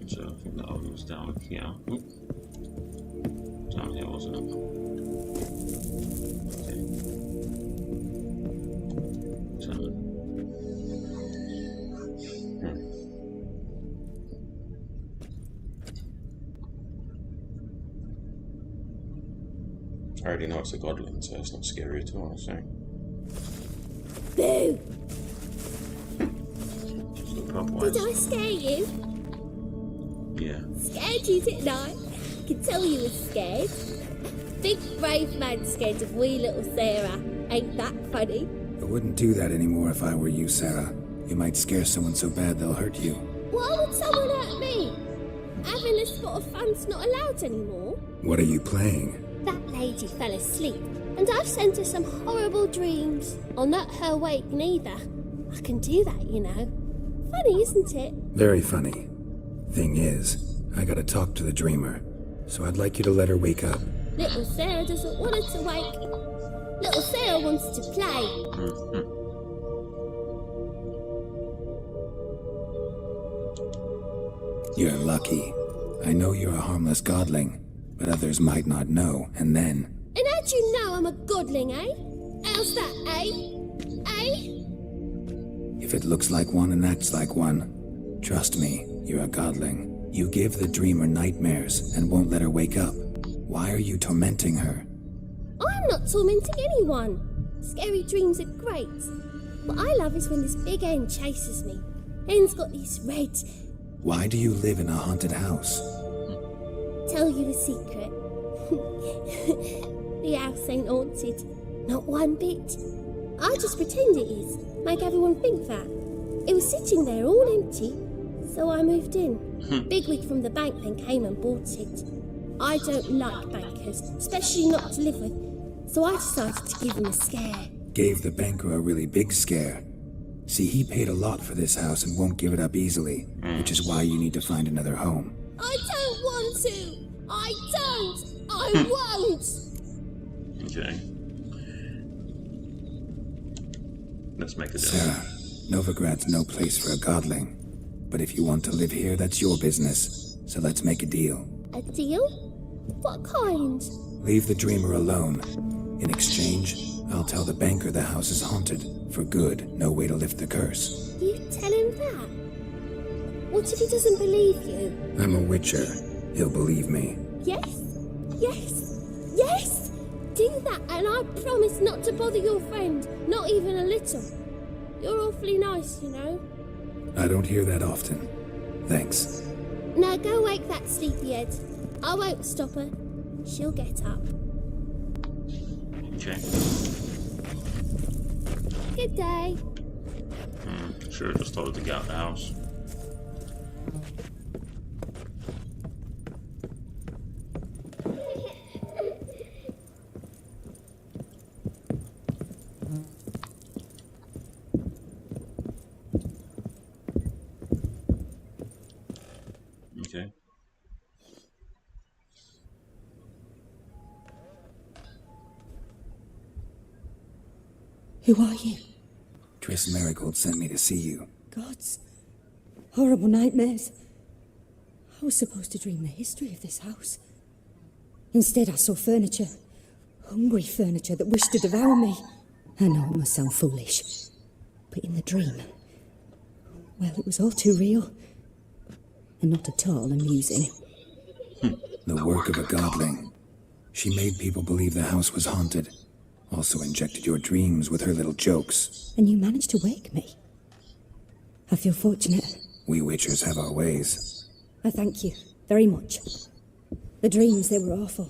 So I think the oven was down here. Oop. Down here, wasn't it? Okay. So. I already know it's a godling, so it's not scary at all, I think. Boo! Just look otherwise. Did I scare you? Yeah. Scared you, didn't I? I could tell you were scared. Big brave man scared of wee little Sarah. Ain't that funny? I wouldn't do that anymore if I were you, Sarah. You might scare someone so bad they'll hurt you. Why would someone hurt me? Having a spot of fun's not allowed anymore. What are you playing? That lady fell asleep, and I've sent her some horrible dreams. I'll not her wake neither. I can do that, you know. Funny, isn't it? Very funny. Thing is, I gotta talk to the dreamer, so I'd like you to let her wake up. Little Sarah doesn't want her to wake. Little Sarah wants to play. You're lucky. I know you're a harmless godling, but others might not know, and then... And how'd you know I'm a godling, eh? How's that, eh? Eh? If it looks like one and acts like one, trust me, you're a godling. You give the dreamer nightmares and won't let her wake up. Why are you tormenting her? I'm not tormenting anyone. Scary dreams are great. What I love is when this big hen chases me. Hen's got these red... Why do you live in a haunted house? Tell you a secret. The house ain't haunted. Not one bit. I just pretend it is. Make everyone think that. It was sitting there all empty, so I moved in. Bigwig from the bank then came and bought it. I don't like bankers, especially not to live with, so I decided to give him a scare. Gave the banker a really big scare. See, he paid a lot for this house and won't give it up easily, which is why you need to find another home. I don't want to! I don't! I won't! Okay. Let's make a deal. Sarah, Novigrad's no place for a godling. But if you want to live here, that's your business. So let's make a deal. A deal? What kind? Leave the dreamer alone. In exchange, I'll tell the banker the house is haunted. For good, no way to lift the curse. You tell him that? What if he doesn't believe you? I'm a witcher. He'll believe me. Yes? Yes? Yes! Do that, and I promise not to bother your friend. Not even a little. You're awfully nice, you know. I don't hear that often. Thanks. Now go wake that sleepyhead. I won't stop her. She'll get up. Okay. Good day. Should have just told her to get out of the house. Okay. Who are you? Triss Marigold sent me to see you. Gods. Horrible nightmares. I was supposed to dream the history of this house. Instead, I saw furniture. Hungry furniture that wished to devour me. I know it must sound foolish. But in the dream, well, it was all too real. And not at all amusing. The work of a godling. She made people believe the house was haunted. Also injected your dreams with her little jokes. And you managed to wake me. I feel fortunate. We witchers have our ways. I thank you very much. The dreams, they were awful.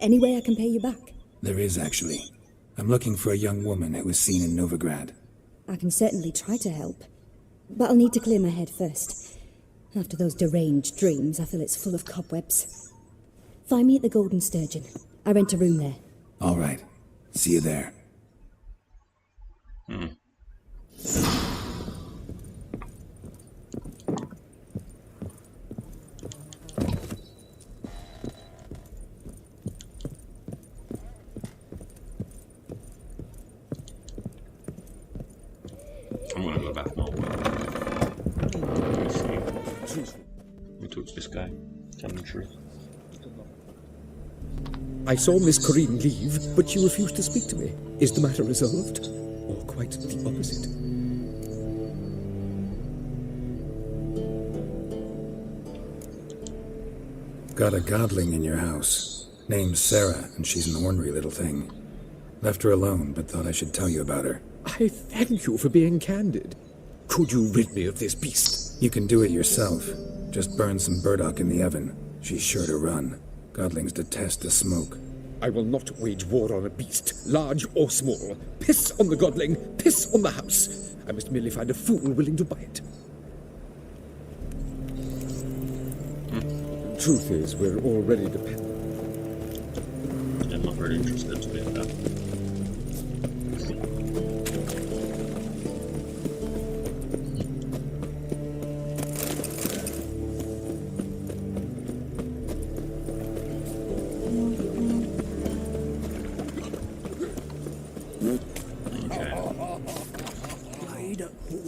Any way I can pay you back? There is, actually. I'm looking for a young woman who was seen in Novigrad. I can certainly try to help. But I'll need to clear my head first. After those deranged dreams, I feel it's full of cobwebs. Find me at the Golden Sturgeon. I rent a room there. All right. See you there. I'm gonna go back now. Let's see. Who took this guy? Commentary. I saw Miss Corinne leave, but she refused to speak to me. Is the matter resolved? Or quite the opposite? Got a godling in your house. Name's Sarah, and she's an ornery little thing. Left her alone, but thought I should tell you about her. I thank you for being candid. Could you rid me of this beast? You can do it yourself. Just burn some burdock in the oven. She's sure to run. Godlings detest the smoke. I will not wage war on a beast, large or small. Piss on the godling, piss on the house. I must merely find a fool willing to buy it. Truth is, we're already dependent. I'm not very interested to be in that.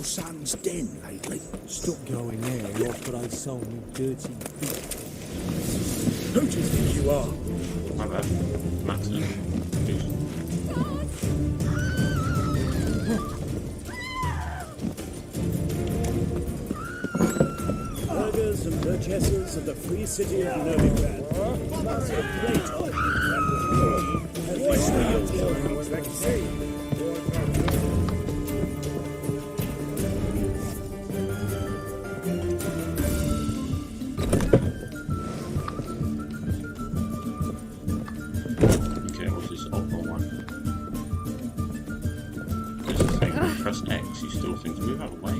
Son's den lately. Stop going there, you'll throw so many dirty feet. Who do you think you are? My bad. Matter. Burghers and burgesses of the free city of Novigrad. That's a plate of press X, you still think to move out of the way.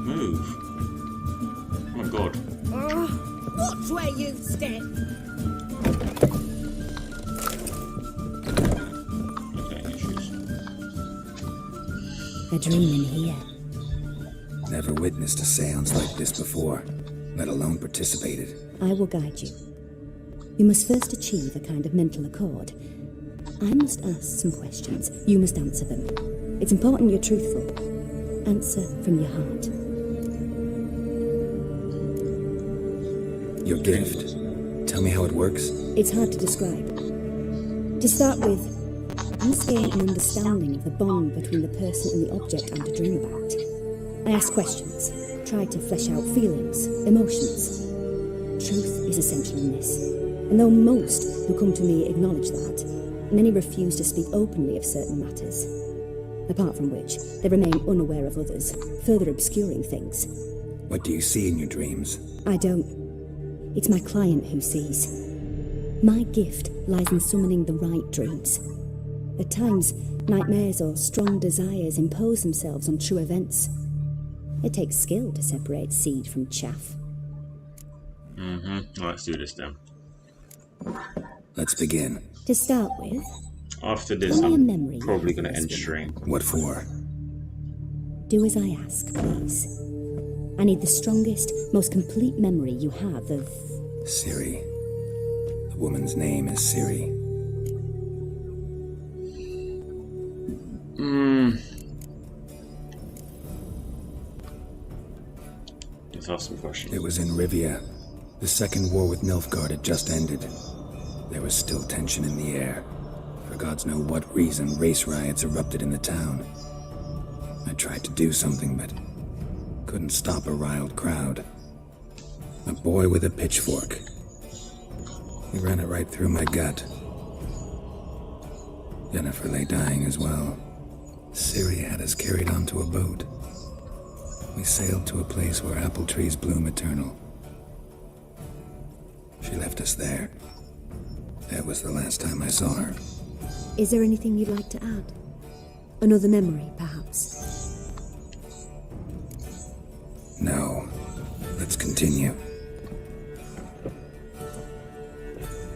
Move. Oh my god. Watch where you step. A dream in here. Never witnessed a seance like this before, let alone participated. I will guide you. You must first achieve a kind of mental accord. I must ask some questions. You must answer them. It's important you're truthful. Answer from your heart. Your gift. Tell me how it works. It's hard to describe. To start with, I must gain an understanding of the bond between the person and the object I'm to dream about. I ask questions, try to flesh out feelings, emotions. Truth is essential in this, and though most who come to me acknowledge that, many refuse to speak openly of certain matters. Apart from which, they remain unaware of others, further obscuring things. What do you see in your dreams? I don't. It's my client who sees. My gift lies in summoning the right dreams. At times, nightmares or strong desires impose themselves on true events. It takes skill to separate seed from chaff. Let's do this then. Let's begin. To start with, After this, I'm probably going to end stream. What for? do as I ask, please. I need the strongest, most complete memory you have of... Ciri. The woman's name is Ciri. Let's ask some questions. It was in Rivia. The second war with Nilfgaard had just ended. There was still tension in the air. For gods know what reason, race riots erupted in the town. I tried to do something, but couldn't stop a riled crowd. A boy with a pitchfork. He ran it right through my gut. Yennefer lay dying as well. Ciri had us carried onto a boat. We sailed to a place where apple trees bloom eternal. She left us there. That was the last time I saw her. Is there anything you'd like to add? Another memory, perhaps? No. Let's continue.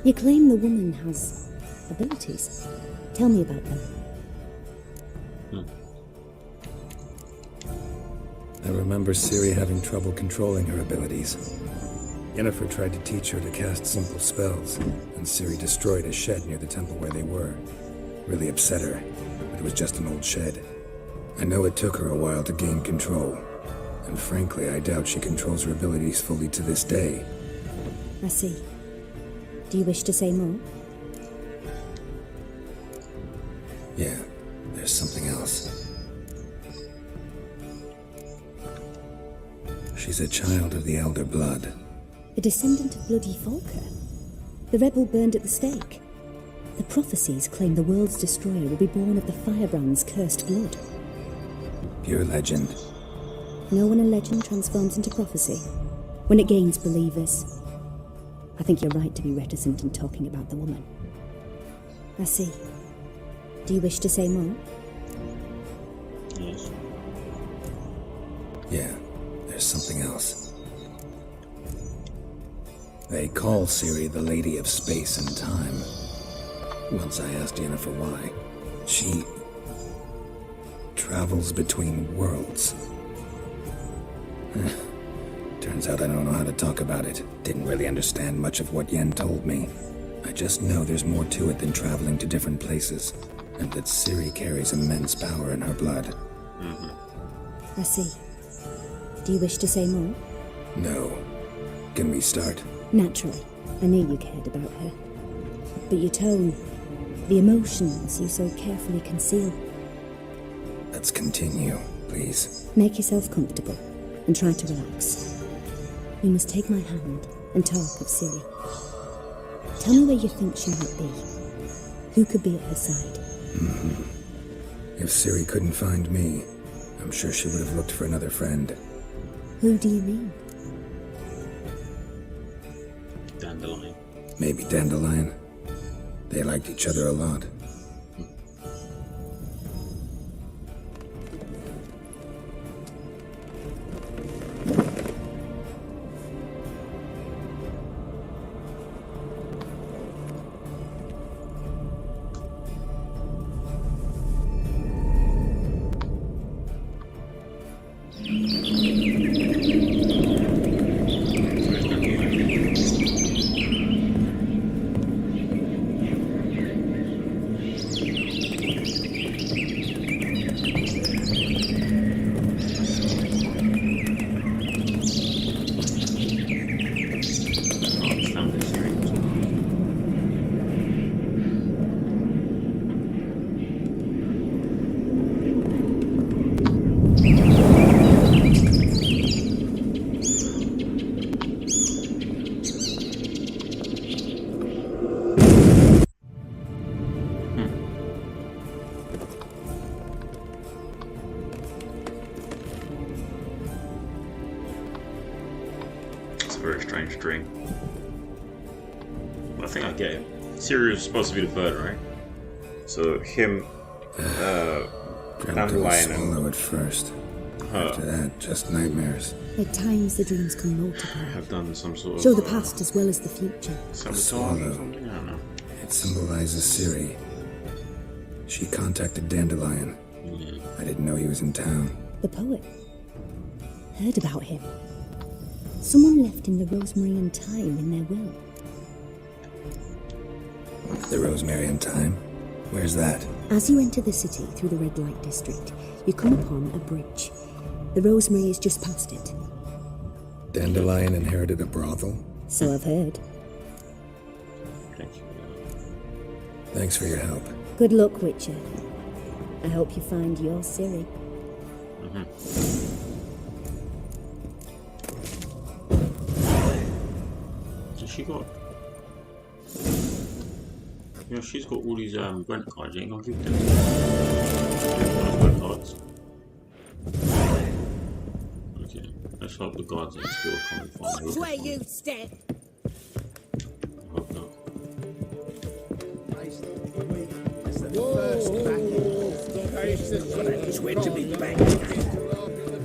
You claim the woman has abilities. Tell me about them. I remember Ciri having trouble controlling her abilities. Yennefer tried to teach her to cast simple spells, and Ciri destroyed a shed near the temple where they were. Really upset her, but it was just an old shed. I know it took her a while to gain control, and frankly, I doubt she controls her abilities fully to this day. I see. Do you wish to say more? Yeah, there's something else. She's a child of the Elder Blood. A descendant of bloody Volker? The rebel burned at the stake? The prophecies claim the world's destroyer will be born of the firebrand's cursed blood. Pure legend. Know when a legend transforms into prophecy? When it gains believers? I think you're right to be reticent in talking about the woman. I see. Do you wish to say more? Yes. Yeah, there's something else. They call Ciri the Lady of Space and Time. Once I asked Yennefer why. She travels between worlds. Turns out I don't know how to talk about it. Didn't really understand much of what Yen told me. I just know there's more to it than traveling to different places, and that Ciri carries immense power in her blood. I see. Do you wish to say more? No. Can we start? Naturally. I knew you cared about her. But your tone, the emotions you so carefully conceal. Let's continue, please. Make yourself comfortable and try to relax. You must take my hand and talk of Ciri. Tell me where you think she might be. Who could be at her side? If Ciri couldn't find me, I'm sure she would have looked for another friend. Who do you mean? Dandelion. Maybe Dandelion. They liked each other a lot. very strange dream. I think I get it. Ciri was supposed to be the bird, right? So him, Dandelion swallow at first. After that, just nightmares. At times the dreams can multiply. have done some sort of Show the past as well as the future. sabotage or something. I don't know. It symbolizes Ciri. She contacted Dandelion. I didn't know he was in town. The poet. Heard about him. Someone left him the rosemary and thyme in their will. The Rosemary and Thyme? Where's that? As you enter the city through the red light district, you come upon a bridge. The rosemary is just past it. Dandelion inherited a brothel? So I've heard. Thanks for your help. Good luck, Witcher. I hope you find your Ciri. What's she got? You know, she's got all these Gwent cards. You ain't gonna give them Gwent cards. Okay, let's hope the gods are still coming from Watch where you step. I hope not. It's where to be back.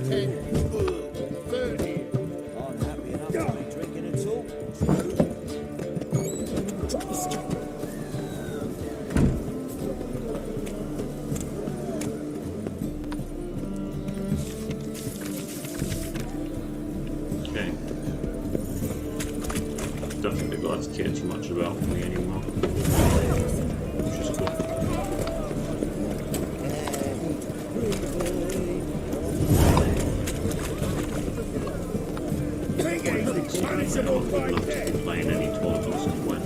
Okay. Don't think the gods care too much about me anymore. Which is cool. Playing any tortos and Gwent.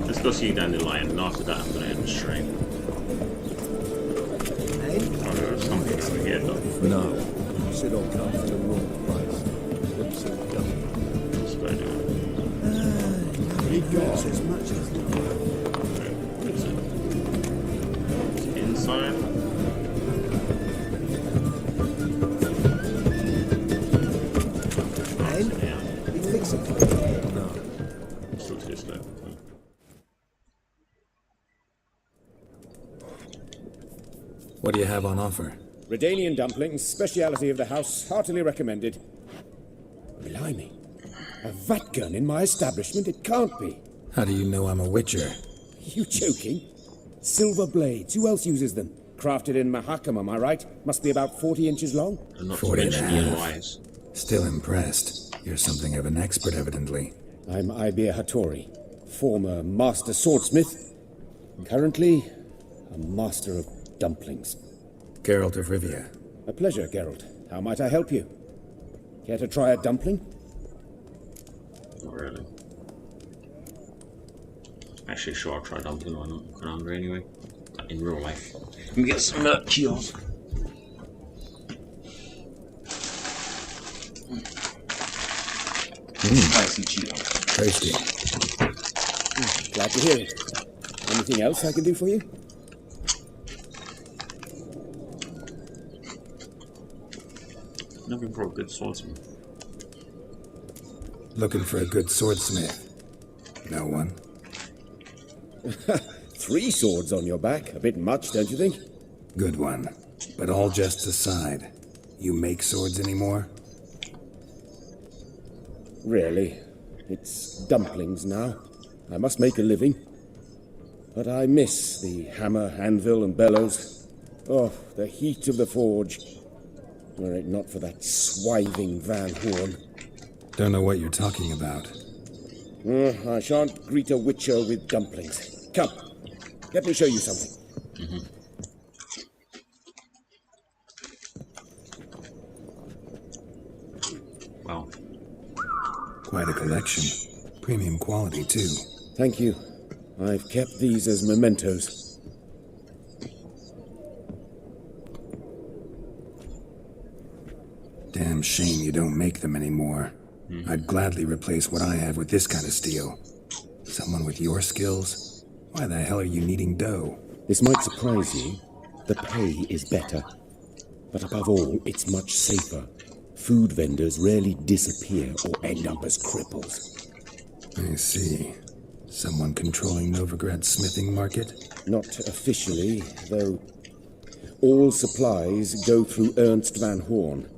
Let's go see Dandelion, and after that I'm gonna end the stream. Oh, there's something over here though. No. Should all come to the wrong price. What's going on? He got as much as What is it? It's inside? No. Still tastes like okay. What do you have on offer? Redanian dumplings, speciality of the house, heartily recommended. Blimey. A vat gun in my establishment? It can't be. How do you know I'm a witcher? You joking? Silver blades. Who else uses them? Crafted in Mahakam, am I right? Must be about 40 inches long. And not to 40 and a mention yellow half. eyes. Still impressed. You're something of an expert, evidently. I'm Ibir Hattori, former master swordsmith. Currently, a master of dumplings. Geralt of Rivia. A pleasure, Geralt. How might I help you? Care to try a dumpling? Not really. Actually, sure, I'll try dumpling or not. I'm hungry anyway. In real life. Let me get some kiosk. Spicy Cheetos. Tasty. Glad to hear it. Anything else I can do for you? Looking for a good swordsman. Looking for a good swordsmith. No one? 3 swords on your back. A bit much, don't you think? Good one. But all jests aside, you make swords anymore? Really? It's dumplings now. I must make a living. But I miss the hammer, anvil, and bellows. Oh, the heat of the forge. Were it not for that swiving Van Horn. Don't know what you're talking about. I shan't greet a witcher with dumplings. Come, let me show you something. Wow. Quite a collection. Premium quality, too. Thank you. I've kept these as mementos. Damn shame you don't make them anymore. I'd gladly replace what I have with this kind of steel. Someone with your skills? Why the hell are you needing dough? This might surprise you. The pay is better. But above all, it's much safer. Food vendors rarely disappear or end up as cripples. I see. Someone controlling Novigrad's smithing market? Not officially, though. All supplies go through Ernst van Horn,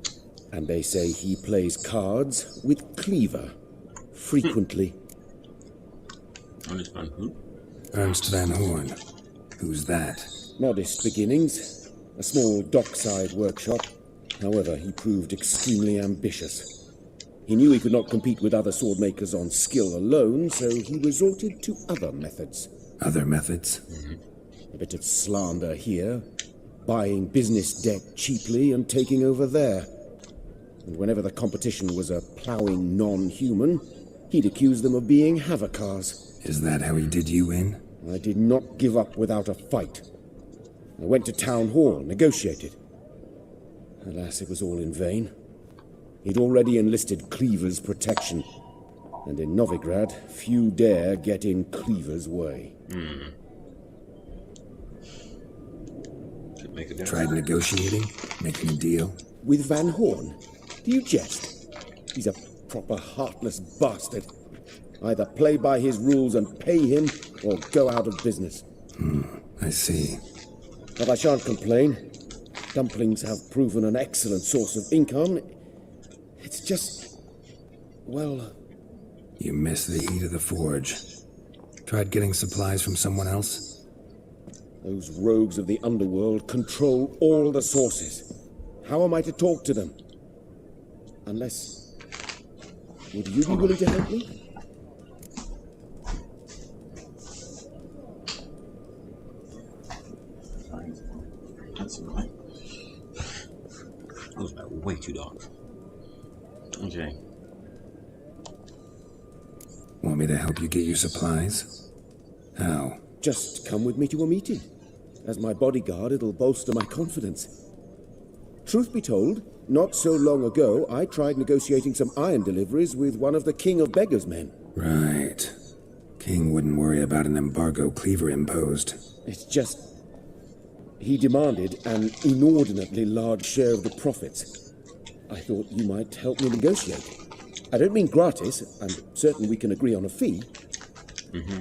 and they say he plays cards with Cleaver, frequently. Ernst van who? Ernst van Horn. Who's that? Modest beginnings. A small dockside workshop. However, he proved extremely ambitious. He knew he could not compete with other sword makers on skill alone, so he resorted to other methods. Other methods? A bit of slander here, buying business debt cheaply and taking over there. And whenever the competition was a ploughing non-human, he'd accuse them of being Havakars. Is that how he did you in? I did not give up without a fight. I went to Town Hall, negotiated. Alas, it was all in vain. He'd already enlisted Cleaver's protection, and in Novigrad, few dare get in Cleaver's way. Tried negotiating? Making a deal? With Van Horn? Do you jest? He's a proper heartless bastard. Either play by his rules and pay him, or go out of business. I see. But I shan't complain. Dumplings have proven an excellent source of income. It's just... well... You miss the heat of the forge. Tried getting supplies from someone else? Those rogues of the underworld control all the sources. How am I to talk to them? Unless... would you be willing to help me? That's alright. That was way too dark. Okay. Want me to help you get your supplies? How? Just come with me to a meeting. As my bodyguard, it'll bolster my confidence. Truth be told, not so long ago, I tried negotiating some iron deliveries with one of the King of Beggars' men. Right. King wouldn't worry about an embargo Cleaver imposed. It's just... he demanded an inordinately large share of the profits. I thought you might help me negotiate. I don't mean gratis. I'm certain we can agree on a fee.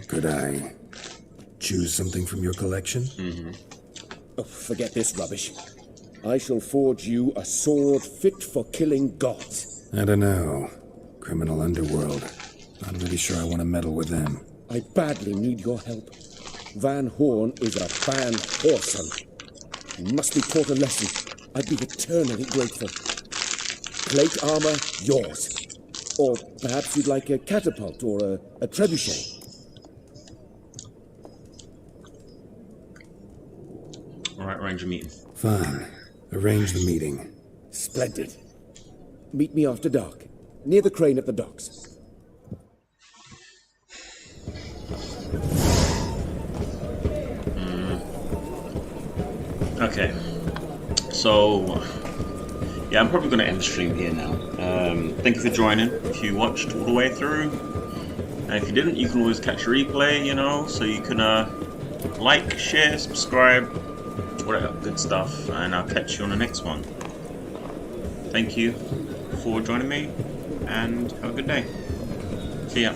Could I choose something from your collection? Oh, forget this rubbish. I shall forge you a sword fit for killing gods. I don't know. Criminal underworld. Not really sure I want to meddle with them. I badly need your help. Van Horn is a Van Horsen. He must be taught a lesson. I'd be eternally grateful. Plate armor, yours. Or perhaps you'd like a catapult or a trebuchet. Alright, arrange a meeting. Fine. Arrange the meeting. Splendid. Meet me after dark, near the crane at the docks. Okay. So, yeah, I'm probably going to end the stream here now. Thank you for joining, if you watched all the way through. And if you didn't, you can always catch a replay, you know, so you can like, share, subscribe, all that good stuff, and I'll catch you on the next one. Thank you for joining me, and have a good day. See ya.